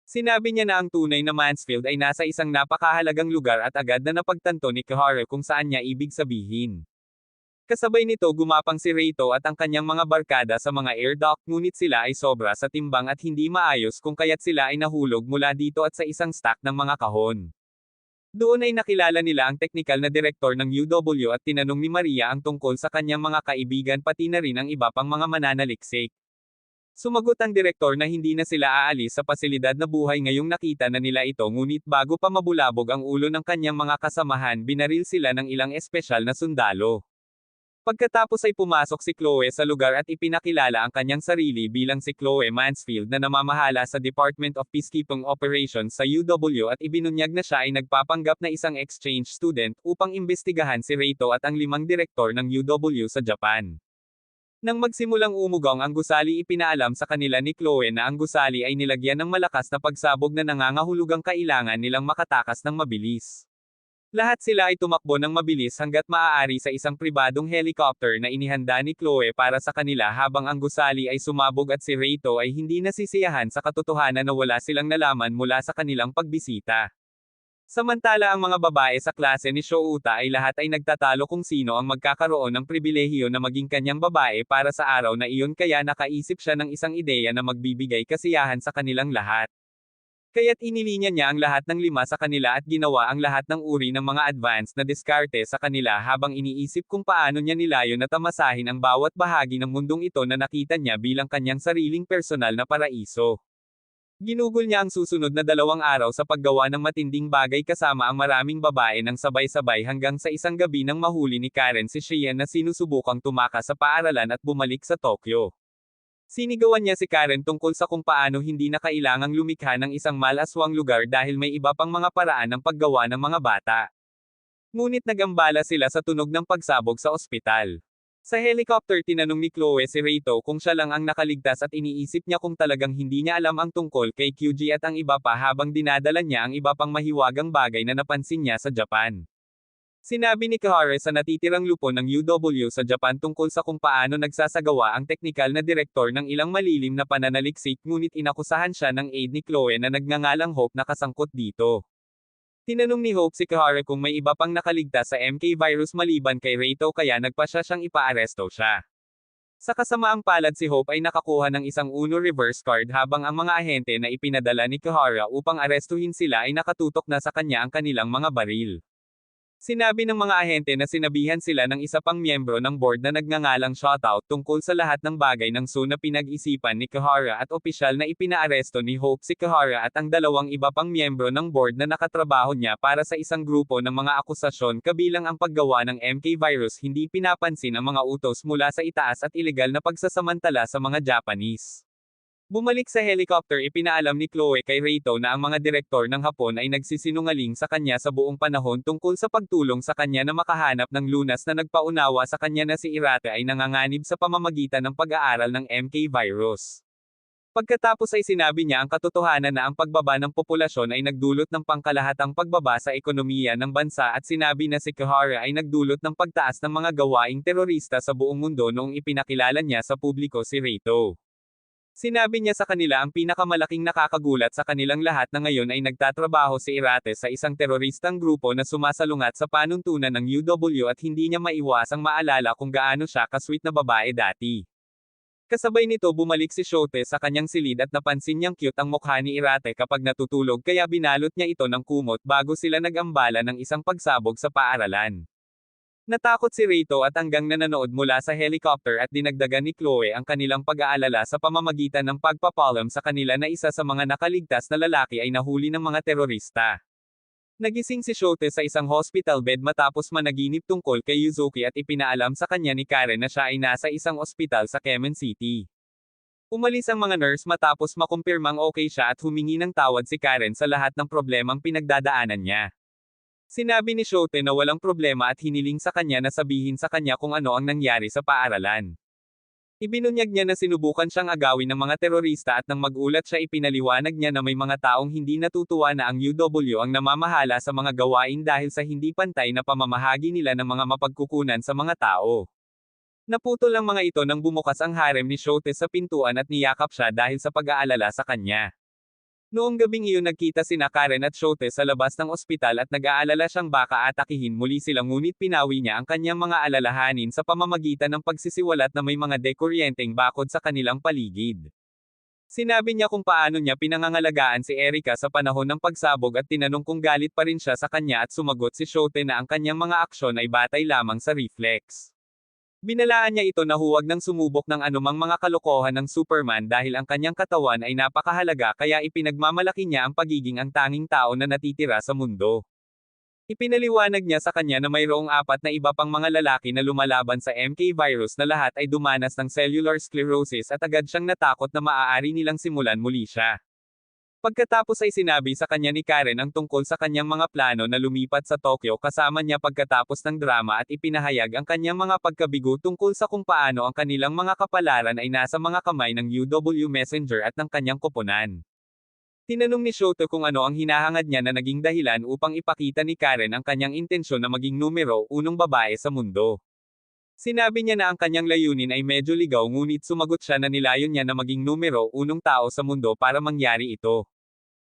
Sinabi niya na ang tunay na Mansfield ay nasa isang napakahalagang lugar at agad na napagtanto ni Kahara kung saan niya ibig sabihin. Kasabay nito gumapang si Reito at ang kanyang mga barkada sa mga air duct ngunit sila ay sobra sa timbang at hindi maayos kung kaya't sila ay nahulog mula dito at sa isang stack ng mga kahon. Doon ay nakilala nila ang teknikal na direktor ng UW at tinanong ni Maria ang tungkol sa kanyang mga kaibigan pati na rin ang iba pang mga mananaliksik. Sumagot ang direktor na hindi na sila aalis sa pasilidad na buhay ngayong nakita na nila ito ngunit bago pa mabulabog ang ulo ng kanyang mga kasamahan binaril sila ng ilang espesyal na sundalo. Pagkatapos ay pumasok si Chloe sa lugar at ipinakilala ang kanyang sarili bilang si Chloe Mansfield na namamahala sa Department of Peacekeeping Operations sa UW at ibinunyag na siya ay nagpapanggap na isang exchange student upang imbestigahan si Reito at ang 5 direktor ng UW sa Japan. Nang magsimulang umugong ang gusali ipinaalam sa kanila ni Chloe na ang gusali ay nilagyan ng malakas na pagsabog na nangangahulugang kailangan nilang makatakas ng mabilis. Lahat sila ay tumakbo ng mabilis hanggat maaari sa isang pribadong helicopter na inihanda ni Chloe para sa kanila habang ang gusali ay sumabog at si Reito ay hindi nasisiyahan sa katotohanan na wala silang nalaman mula sa kanilang pagbisita. Samantala ang mga babae sa klase ni Shouta ay lahat ay nagtatalo kung sino ang magkakaroon ng pribilehiyo na maging kanyang babae para sa araw na iyon kaya nakaisip siya ng isang ideya na magbibigay kasiyahan sa kanilang lahat. Kaya't inilinya niya ang lahat ng 5 sa kanila at ginawa ang lahat ng uri ng mga advanced na diskarte sa kanila habang iniisip kung paano niya nilayo na tamasahin ang bawat bahagi ng mundong ito na nakita niya bilang kanyang sariling personal na paraiso. Ginugol niya ang susunod na 2 araw sa paggawa ng matinding bagay kasama ang maraming babae ng sabay-sabay hanggang sa isang gabi nang mahuli ni Karen si Shian na sinusubukang tumakas sa paaralan at bumalik sa Tokyo. Sinigawan niya si Karen tungkol sa kung paano hindi na kailangang lumikha ng isang malaswang lugar dahil may iba pang mga paraan ng paggawa ng mga bata. Ngunit nagambala sila sa tunog ng pagsabog sa ospital. Sa helicopter tinanong ni Chloe si Reito kung siya lang ang nakaligtas at iniisip niya kung talagang hindi niya alam ang tungkol kay QG at ang iba pa habang dinadala niya ang iba pang mahiwagang bagay na napansin niya sa Japan. Sinabi ni Kahara sa natitirang lupon ng UW sa Japan tungkol sa kung paano nagsasagawa ang teknikal na direktor ng ilang malilim na pananaliksik ngunit inakusahan siya ng aide ni Chloe na nagngangalang Hope na kasangkot dito. Tinanong ni Hope si Kahara kung may iba pang nakaligtas sa MK virus maliban kay Reito kaya nagpasya siyang ipaaresto siya. Sa kasamaang palad si Hope ay nakakuha ng isang Uno reverse card habang ang mga ahente na ipinadala ni Kahara upang arestuhin sila ay nakatutok na sa kanya ang kanilang mga baril. Sinabi ng mga ahente na sinabihan sila ng isa pang miyembro ng board na nagngangalang Shoutout tungkol sa lahat ng bagay ng na pinag-isipan ni Kahara at opisyal na ipinaaresto ni Hope si Kahara at ang 2 iba pang miyembro ng board na nakatrabaho niya para sa isang grupo ng mga akusasyon kabilang ang paggawa ng MK virus hindi pinapansin ang mga utos mula sa itaas at ilegal na pagsasamantala sa mga Japanese. Bumalik sa helicopter ipinaalam ni Chloe kay Reito na ang mga direktor ng Hapon ay nagsisinungaling sa kanya sa buong panahon tungkol sa pagtulong sa kanya na makahanap ng lunas na nagpaunawa sa kanya na si Irate ay nanganganib sa pamamagitan ng pag-aaral ng MK virus. Pagkatapos ay sinabi niya ang katotohanan na ang pagbaba ng populasyon ay nagdulot ng pangkalahatang pagbaba sa ekonomiya ng bansa at sinabi na si Kahara ay nagdulot ng pagtaas ng mga gawaing terorista sa buong mundo noong ipinakilala niya sa publiko si Reito. Sinabi niya sa kanila ang pinakamalaking nakakagulat sa kanilang lahat na ngayon ay nagtatrabaho si Irate sa isang teroristang grupo na sumasalungat sa panuntunan ng UW at hindi niya maiwasang maalala kung gaano siya kasweet na babae dati. Kasabay nito bumalik si Shote sa kanyang silid at napansin niyang cute ang mukha ni Irate kapag natutulog kaya binalot niya ito ng kumot bago sila nag-ambala ng isang pagsabog sa paaralan. Natakot si Reito at hanggang nananood mula sa helicopter at dinagdagan ni Chloe ang kanilang pag-aalala sa pamamagitan ng pagpapalam sa kanila na isa sa mga nakaligtas na lalaki ay nahuli ng mga terorista. Nagising si Shote sa isang hospital bed matapos managinip tungkol kay Yuzuki at ipinaalam sa kanya ni Karen na siya ay nasa isang ospital sa Kemen City. Umalis ang mga nurse matapos makumpirmang okay siya at humingi ng tawad si Karen sa lahat ng problemang pinagdadaanan niya. Sinabi ni Shote na walang problema at hiniling sa kanya na sabihin sa kanya kung ano ang nangyari sa paaralan. Ibinunyag niya na sinubukan siyang agawin ng mga terorista at nang magulat siya ipinaliwanag niya na may mga taong hindi natutuwa na ang UW ang namamahala sa mga gawain dahil sa hindi pantay na pamamahagi nila ng mga mapagkukunan sa mga tao. Naputol ang mga ito nang bumukas ang harem ni Shote sa pintuan at niyakap siya dahil sa pag-aalala sa kanya. Noong gabing iyon nagkita sina Karen at Shote sa labas ng ospital at nag-aalala siyang baka atakihin muli sila ngunit pinawi niya ang kanyang mga alalahanin sa pamamagitan ng pagsisiwalat na may mga dekuryenteng bakod sa kanilang paligid. Sinabi niya kung paano niya pinangangalagaan si Erika sa panahon ng pagsabog at tinanong kung galit pa rin siya sa kanya at sumagot si Shote na ang kanyang mga aksyon ay batay lamang sa reflex. Binalaan niya ito na huwag nang sumubok ng anumang mga kalokohan ng Superman dahil ang kanyang katawan ay napakahalaga kaya ipinagmamalaki niya ang pagiging ang tanging tao na natitira sa mundo. Ipinaliwanag niya sa kanya na mayroong 4 na iba pang mga lalaki na lumalaban sa MK virus na lahat ay dumanas ng cellular sclerosis at agad siyang natakot na maaari nilang simulan muli siya. Pagkatapos ay sinabi sa kanya ni Karen ang tungkol sa kanyang mga plano na lumipat sa Tokyo kasama niya pagkatapos ng drama at ipinahayag ang kanyang mga pagkabigo tungkol sa kung paano ang kanilang mga kapalaran ay nasa mga kamay ng UW Messenger at ng kanyang koponan. Tinanong ni Shoto kung ano ang hinahangad niya na naging dahilan upang ipakita ni Karen ang kanyang intensyon na maging numero unong babae sa mundo. Sinabi niya na ang kanyang layunin ay medyo ligaw ngunit sumagot siya na nilayon niya na maging numero unong tao sa mundo para mangyari ito.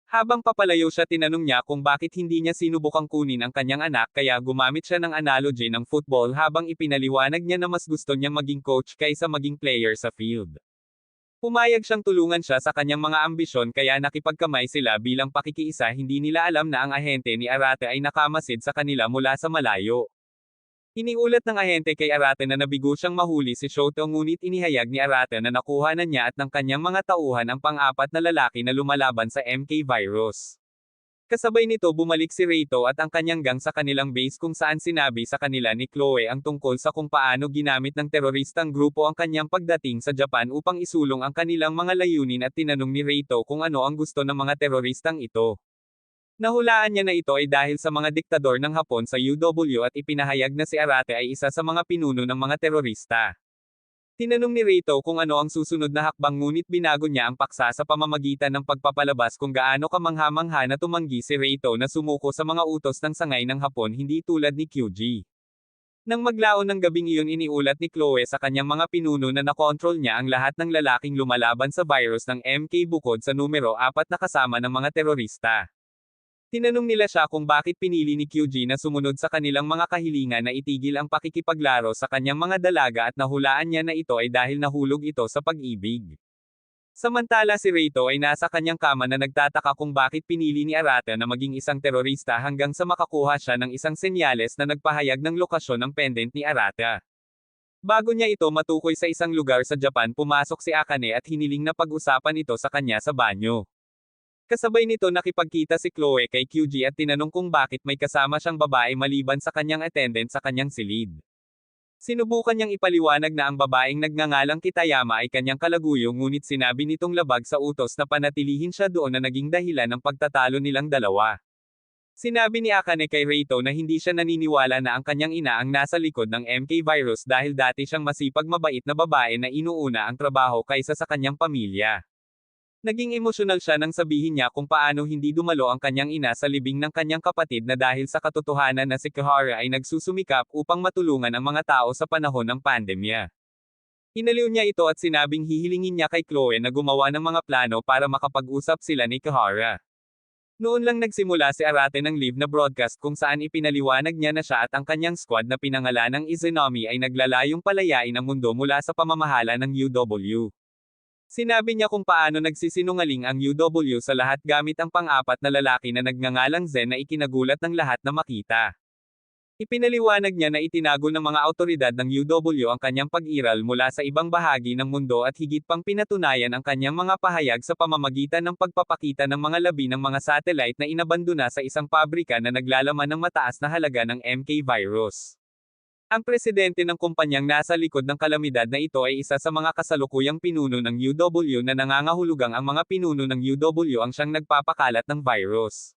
Habang papalayo siya tinanong niya kung bakit hindi niya sinubukang kunin ang kanyang anak kaya gumamit siya ng analogy ng football habang ipinaliwanag niya na mas gusto niyang maging coach kaysa maging player sa field. Pumayag siyang tulungan siya sa kanyang mga ambisyon kaya nakipagkamay sila bilang pakikiisa hindi nila alam na ang ahente ni Arate ay nakamasid sa kanila mula sa malayo. Iniulat ng ahente kay Arate na nabigo siyang mahuli si Shoto ngunit inihayag ni Arate na nakuha na niya at ng kanyang mga tauhan ang pang-apat na lalaki na lumalaban sa MK virus. Kasabay nito bumalik si Reito at ang kanyang gang sa kanilang base kung saan sinabi sa kanila ni Chloe ang tungkol sa kung paano ginamit ng teroristang grupo ang kanyang pagdating sa Japan upang isulong ang kanilang mga layunin at tinanong ni Reito kung ano ang gusto ng mga teroristang ito. Nahulaan niya na ito ay dahil sa mga diktador ng Hapon sa UW at ipinahayag na si Arate ay isa sa mga pinuno ng mga terorista. Tinanong ni Reito kung ano ang susunod na hakbang ngunit binago niya ang paksa sa pamamagitan ng pagpapalabas kung gaano kamangha-mangha na tumanggi si Reito na sumuko sa mga utos ng sangay ng Hapon hindi tulad ni QG. Nang maglaon ng gabing iyon iniulat ni Chloe sa kanyang mga pinuno na nakontrol niya ang lahat ng lalaking lumalaban sa virus ng MK bukod sa numero 4 na kasama ng mga terorista. Tinanong nila siya kung bakit pinili ni QG na sumunod sa kanilang mga kahilingan na itigil ang pakikipaglaro sa kanyang mga dalaga at nahulaan niya na ito ay dahil nahulog ito sa pag-ibig. Samantala si Reito ay nasa kanyang kama na nagtataka kung bakit pinili ni Arate na maging isang terorista hanggang sa makakuha siya ng isang senyales na nagpahayag ng lokasyon ng pendant ni Arate. Bago niya ito matukoy sa isang lugar sa Japan pumasok si Akane at hiniling na pag-usapan ito sa kanya sa banyo. Kasabay nito nakipagkita si Chloe kay QG at tinanong kung bakit may kasama siyang babae maliban sa kanyang attendant sa kanyang silid. Sinubukan niyang ipaliwanag na ang babaeng nagngangalang Kitayama ay kanyang kalaguyo ngunit sinabi nitong labag sa utos na panatilihin siya doon na naging dahilan ng pagtatalo nilang dalawa. Sinabi ni Akane kay Reito na hindi siya naniniwala na ang kanyang ina ang nasa likod ng MK virus dahil dati siyang masipag mabait na babae na inuuna ang trabaho kaysa sa kanyang pamilya. Naging emosyonal siya nang sabihin niya kung paano hindi dumalo ang kanyang ina sa libing ng kanyang kapatid na dahil sa katotohanan na si Kihara ay nagsusumikap upang matulungan ang mga tao sa panahon ng pandemya. Inaliw niya ito at sinabing hihilingin niya kay Chloe na gumawa ng mga plano para makapag-usap sila ni Kihara. Noon lang nagsimula si Arate ng live na broadcast kung saan ipinaliwanag niya na siya at ang kanyang squad na pinangalanang Izanami ay naglalayong palayain ang mundo mula sa pamamahala ng UW. Sinabi niya kung paano nagsisinungaling ang UW sa lahat gamit ang pang-apat na lalaki na nagngangalang Zen na ikinagulat ng lahat na makita. Ipinaliwanag niya na itinago ng mga awtoridad ng UW ang kanyang pag-iral mula sa ibang bahagi ng mundo at higit pang pinatunayan ang kanyang mga pahayag sa pamamagitan ng pagpapakita ng mga labi ng mga satellite na inabandona sa isang pabrika na naglalaman ng mataas na halaga ng MK virus. Ang presidente ng kumpanyang nasa likod ng kalamidad na ito ay isa sa mga kasalukuyang pinuno ng UW na nangangahulugang ang mga pinuno ng UW ang siyang nagpapakalat ng virus.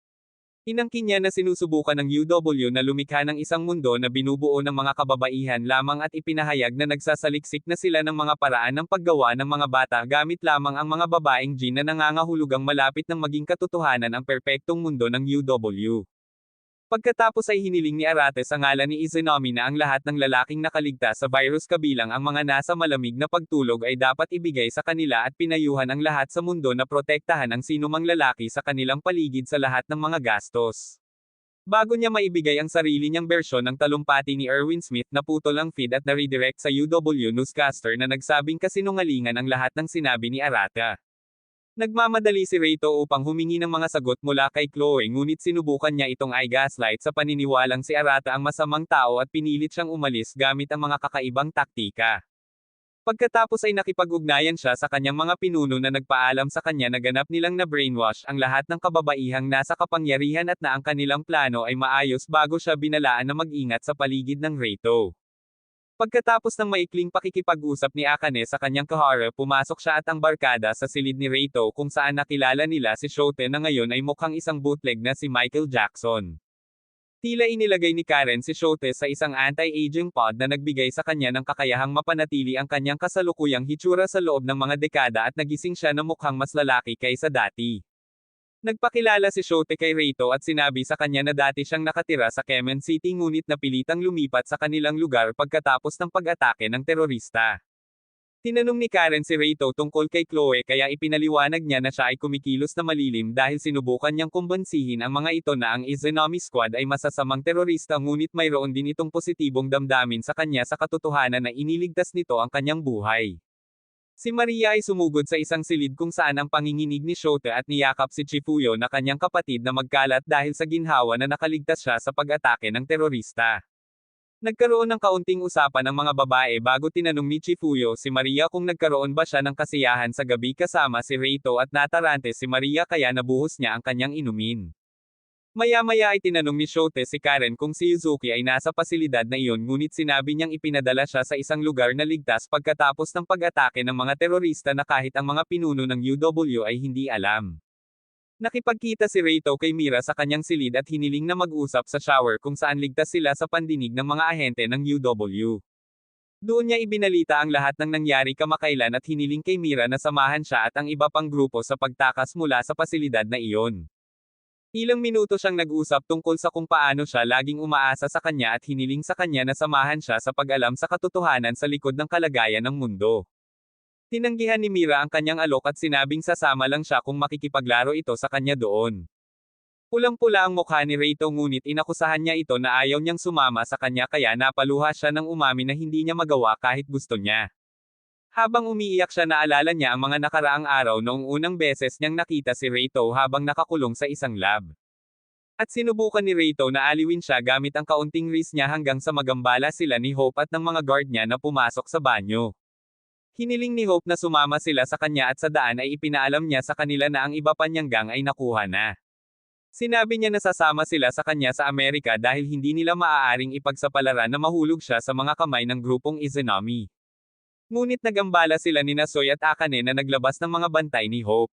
Inangkin niya na sinusubukan ng UW na lumikha ng isang mundo na binubuo ng mga kababaihan lamang at ipinahayag na nagsasaliksik na sila ng mga paraan ng paggawa ng mga bata gamit lamang ang mga babaeng gene na nangangahulugang malapit ng maging katotohanan ang perpektong mundo ng UW. Pagkatapos ay hiniling ni Arate sa ngalan ni Izanami na ang lahat ng lalaking nakaligtas sa virus kabilang ang mga nasa malamig na pagtulog ay dapat ibigay sa kanila at pinayuhan ang lahat sa mundo na protektahan ang sinumang lalaki sa kanilang paligid sa lahat ng mga gastos. Bago niya maibigay ang sarili niyang bersyon ng talumpati ni Erwin Smith naputol ang feed at na-redirect sa UW newscaster na nagsabing kasinungalingan ang lahat ng sinabi ni Arate. Nagmamadali si Reito upang humingi ng mga sagot mula kay Chloe ngunit sinubukan niya itong i-gaslight sa paniniwalang si Arate ang masamang tao at pinilit siyang umalis gamit ang mga kakaibang taktika. Pagkatapos ay nakipag-ugnayan siya sa kanyang mga pinuno na nagpaalam sa kanya na ganap nilang na-brainwash ang lahat ng kababaihang nasa kapangyarihan at na ang kanilang plano ay maayos bago siya binalaan na mag-ingat sa paligid ng Reito. Pagkatapos ng maikling pakikipag-usap ni Akane sa kanyang Kihara pumasok siya at ang barkada sa silid ni Reito kung saan nakilala nila si Shote na ngayon ay mukhang isang bootleg na si Michael Jackson. Tila inilagay ni Karen si Shote sa isang anti-aging pod na nagbigay sa kanya ng kakayahang mapanatili ang kanyang kasalukuyang hitsura sa loob ng mga dekada at nagising siya na mukhang mas lalaki kaysa dati. Nagpakilala si Shote kay Reito at sinabi sa kanya na dati siyang nakatira sa Kemen City ngunit napilitang lumipat sa kanilang lugar pagkatapos ng pag-atake ng terorista. Tinanong ni Karen si Reito tungkol kay Chloe kaya ipinaliwanag niya na siya ay kumikilos na malilim dahil sinubukan niyang kumbansihin ang mga ito na ang Izanami Squad ay masasamang terorista ngunit mayroon din itong positibong damdamin sa kanya sa katotohanan na iniligtas nito ang kanyang buhay. Si Maria ay sumugod sa isang silid kung saan ang panginginig ni Shota at niyakap si Chifuyo na kanyang kapatid na magkalat dahil sa ginhawa na nakaligtas siya sa pag-atake ng terorista. Nagkaroon ng kaunting usapan ang mga babae bago tinanong ni Chifuyo si Maria kung nagkaroon ba siya ng kasiyahan sa gabi kasama si Reito at natarante si Maria kaya nabuhos niya ang kanyang inumin. Maya-maya ay tinanong ni Shote si Karen kung si Yuzuki ay nasa pasilidad na iyon ngunit sinabi niyang ipinadala siya sa isang lugar na ligtas pagkatapos ng pag-atake ng mga terorista na kahit ang mga pinuno ng UW ay hindi alam. Nakipagkita si Reito kay Mira sa kanyang silid at hiniling na mag-usap sa shower kung saan ligtas sila sa pandinig ng mga ahente ng UW. Doon niya ibinalita ang lahat ng nangyari kamakailan at hiniling kay Mira na samahan siya at ang iba pang grupo sa pagtakas mula sa pasilidad na iyon. Ilang minuto siyang nag-usap tungkol sa kung paano siya laging umaasa sa kanya at hiniling sa kanya na samahan siya sa pag-alam sa katotohanan sa likod ng kalagayan ng mundo. Tinanggihan ni Mira ang kanyang alok at sinabing sasama lang siya kung makikipaglaro ito sa kanya doon. Pulang-pula ang mukha ni Reito ngunit inakusahan niya ito na ayaw niyang sumama sa kanya kaya napaluha siya ng umamin na hindi niya magawa kahit gusto niya. Habang umiiyak siya naalala niya ang mga nakaraang araw noong unang beses niyang nakita si Reito habang nakakulong sa isang lab. At sinubukan ni Reito na aliwin siya gamit ang kaunting wrist niya hanggang sa magambala sila ni Hope at ng mga guard niya na pumasok sa banyo. Hiniling ni Hope na sumama sila sa kanya at sa daan ay ipinaalam niya sa kanila na ang iba pa niyang gang ay nakuha na. Sinabi niya na sasama sila sa kanya sa Amerika dahil hindi nila maaaring ipagsapalaran na mahulog siya sa mga kamay ng grupong Izanami. Ngunit nagambala sila ni Nasoy at Akane na naglabas ng mga bantay ni Hope.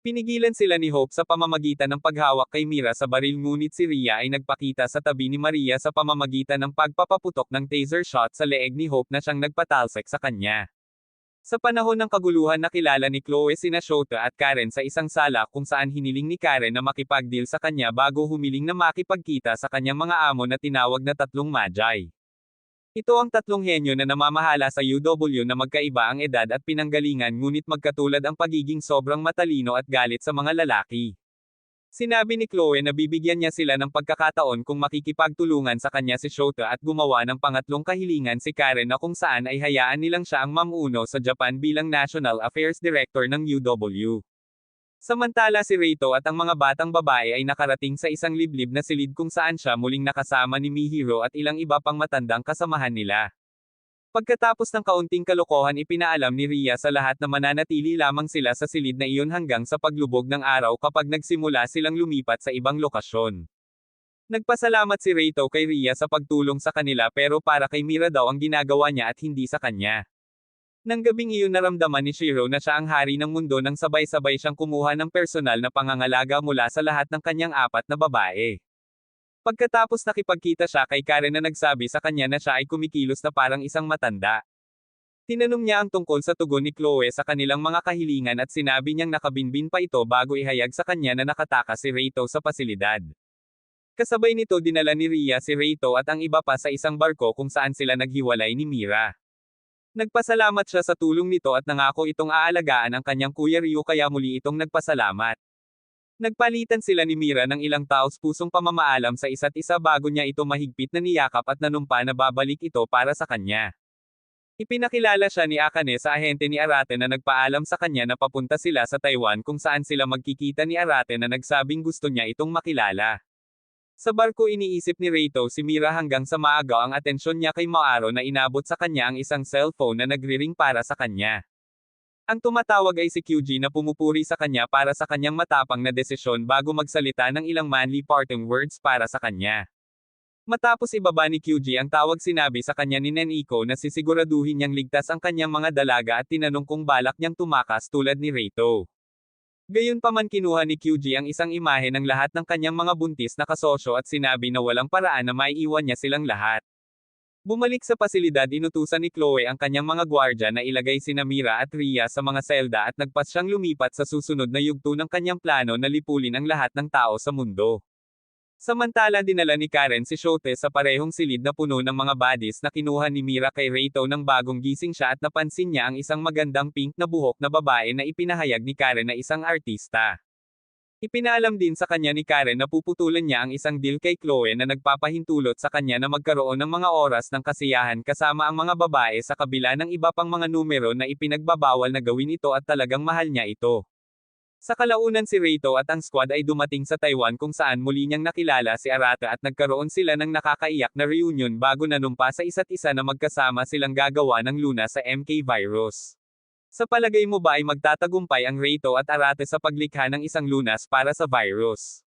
Pinigilan sila ni Hope sa pamamagitan ng paghawak kay Mira sa baril ngunit si Ria ay nagpakita sa tabi ni Maria sa pamamagitan ng pagpapaputok ng taser shot sa leeg ni Hope na siyang nagpatalsik sa kanya. Sa panahon ng kaguluhan nakilala ni Chloe sina Shota at Karen sa isang sala kung saan hiniling ni Karen na makipag-deal sa kanya bago humiling na makipagkita sa kanyang mga amo na tinawag na tatlong Magi. Ito ang tatlong henyo na namamahala sa UW na magkaiba ang edad at pinanggalingan ngunit magkatulad ang pagiging sobrang matalino at galit sa mga lalaki. Sinabi ni Chloe na bibigyan niya sila ng pagkakataon kung makikipagtulungan sa kanya si Shota at gumawa ng pangatlong kahilingan si Karen na kung saan ay hayaan nilang siya ang mamuno sa Japan bilang National Affairs Director ng UW. Samantala si Reito at ang mga batang babae ay nakarating sa isang liblib na silid kung saan siya muling nakasama ni Mihiro at ilang iba pang matandang kasamahan nila. Pagkatapos ng kaunting kalokohan ipinaalam ni Ria sa lahat na mananatili lamang sila sa silid na iyon hanggang sa paglubog ng araw kapag nagsimula silang lumipat sa ibang lokasyon. Nagpasalamat si Reito kay Ria sa pagtulong sa kanila pero para kay Mira daw ang ginagawa niya at hindi sa kanya. Nang gabing iyon naramdaman ni Shiro na siya ang hari ng mundo nang sabay-sabay siyang kumuha ng personal na pangangalaga mula sa lahat ng kanyang apat na babae. Pagkatapos nakipagkita siya kay Karen na nagsabi sa kanya na siya ay kumikilos na parang isang matanda. Tinanong niya ang tungkol sa tugon ni Chloe sa kanilang mga kahilingan at sinabi niyang nakabinbin pa ito bago ihayag sa kanya na nakatakas si Reito sa pasilidad. Kasabay nito dinala ni Ria si Reito at ang iba pa sa isang barko kung saan sila naghiwalay ni Mira. Nagpasalamat siya sa tulong nito at nangako itong aalagaan ang kanyang kuya Ryu kaya muli itong nagpasalamat. Nagpalitan sila ni Mira ng ilang taos-pusong pamamaalam sa isa't isa bago niya ito mahigpit na niyakap at nanumpa na babalik ito para sa kanya. Ipinakilala siya ni Akane sa ahente ni Arate na nagpaalam sa kanya na papunta sila sa Taiwan kung saan sila magkikita ni Arate na nagsabing gusto niya itong makilala. Sa barko iniisip ni Reito si Mira hanggang sa maagaw ang atensyon niya kay Maaro na inabot sa kanya ang isang cellphone na nagriring para sa kanya. Ang tumatawag ay si QG na pumupuri sa kanya para sa kanyang matapang na desisyon bago magsalita ng ilang manly parting words para sa kanya. Matapos ibaba ni QG ang tawag sinabi sa kanya ni Neniko na sisiguraduhin niyang ligtas ang kanyang mga dalaga at tinanong kung balak niyang tumakas tulad ni Reito. Gayunpaman kinuha ni QG ang isang imahe ng lahat ng kanyang mga buntis na kasosyo at sinabi na walang paraan na maiiwan niya silang lahat. Bumalik sa pasilidad, inutusan ni Chloe ang kanyang mga gwardya na ilagay sina Mira at Rhea sa mga selda at nagpas siyang lumipat sa susunod na yugto ng kanyang plano na lipulin ang lahat ng tao sa mundo. Samantala, dinala ni Karen si Shote sa parehong silid na puno ng mga bodies na kinuha ni Mira kay Reito nang bagong gising siya at napansin niya ang isang magandang pink na buhok na babae na ipinahayag ni Karen na isang artista. Ipinaalam din sa kanya ni Karen na puputulan niya ang isang deal kay Chloe na nagpapahintulot sa kanya na magkaroon ng mga oras ng kasiyahan kasama ang mga babae sa kabila ng iba pang mga numero na ipinagbabawal na gawin ito at talagang mahal niya ito. Sa kalaunan, si Reito at ang squad ay dumating sa Taiwan kung saan muli niyang nakilala si Arata at nagkaroon sila ng nakakaiyak na reunion bago nanumpa sa isa't isa na magkasama silang gagawa ng Luna sa MK Virus. Sa palagay mo ba ay magtatagumpay ang Reito at Arate sa paglikha ng isang lunas para sa virus?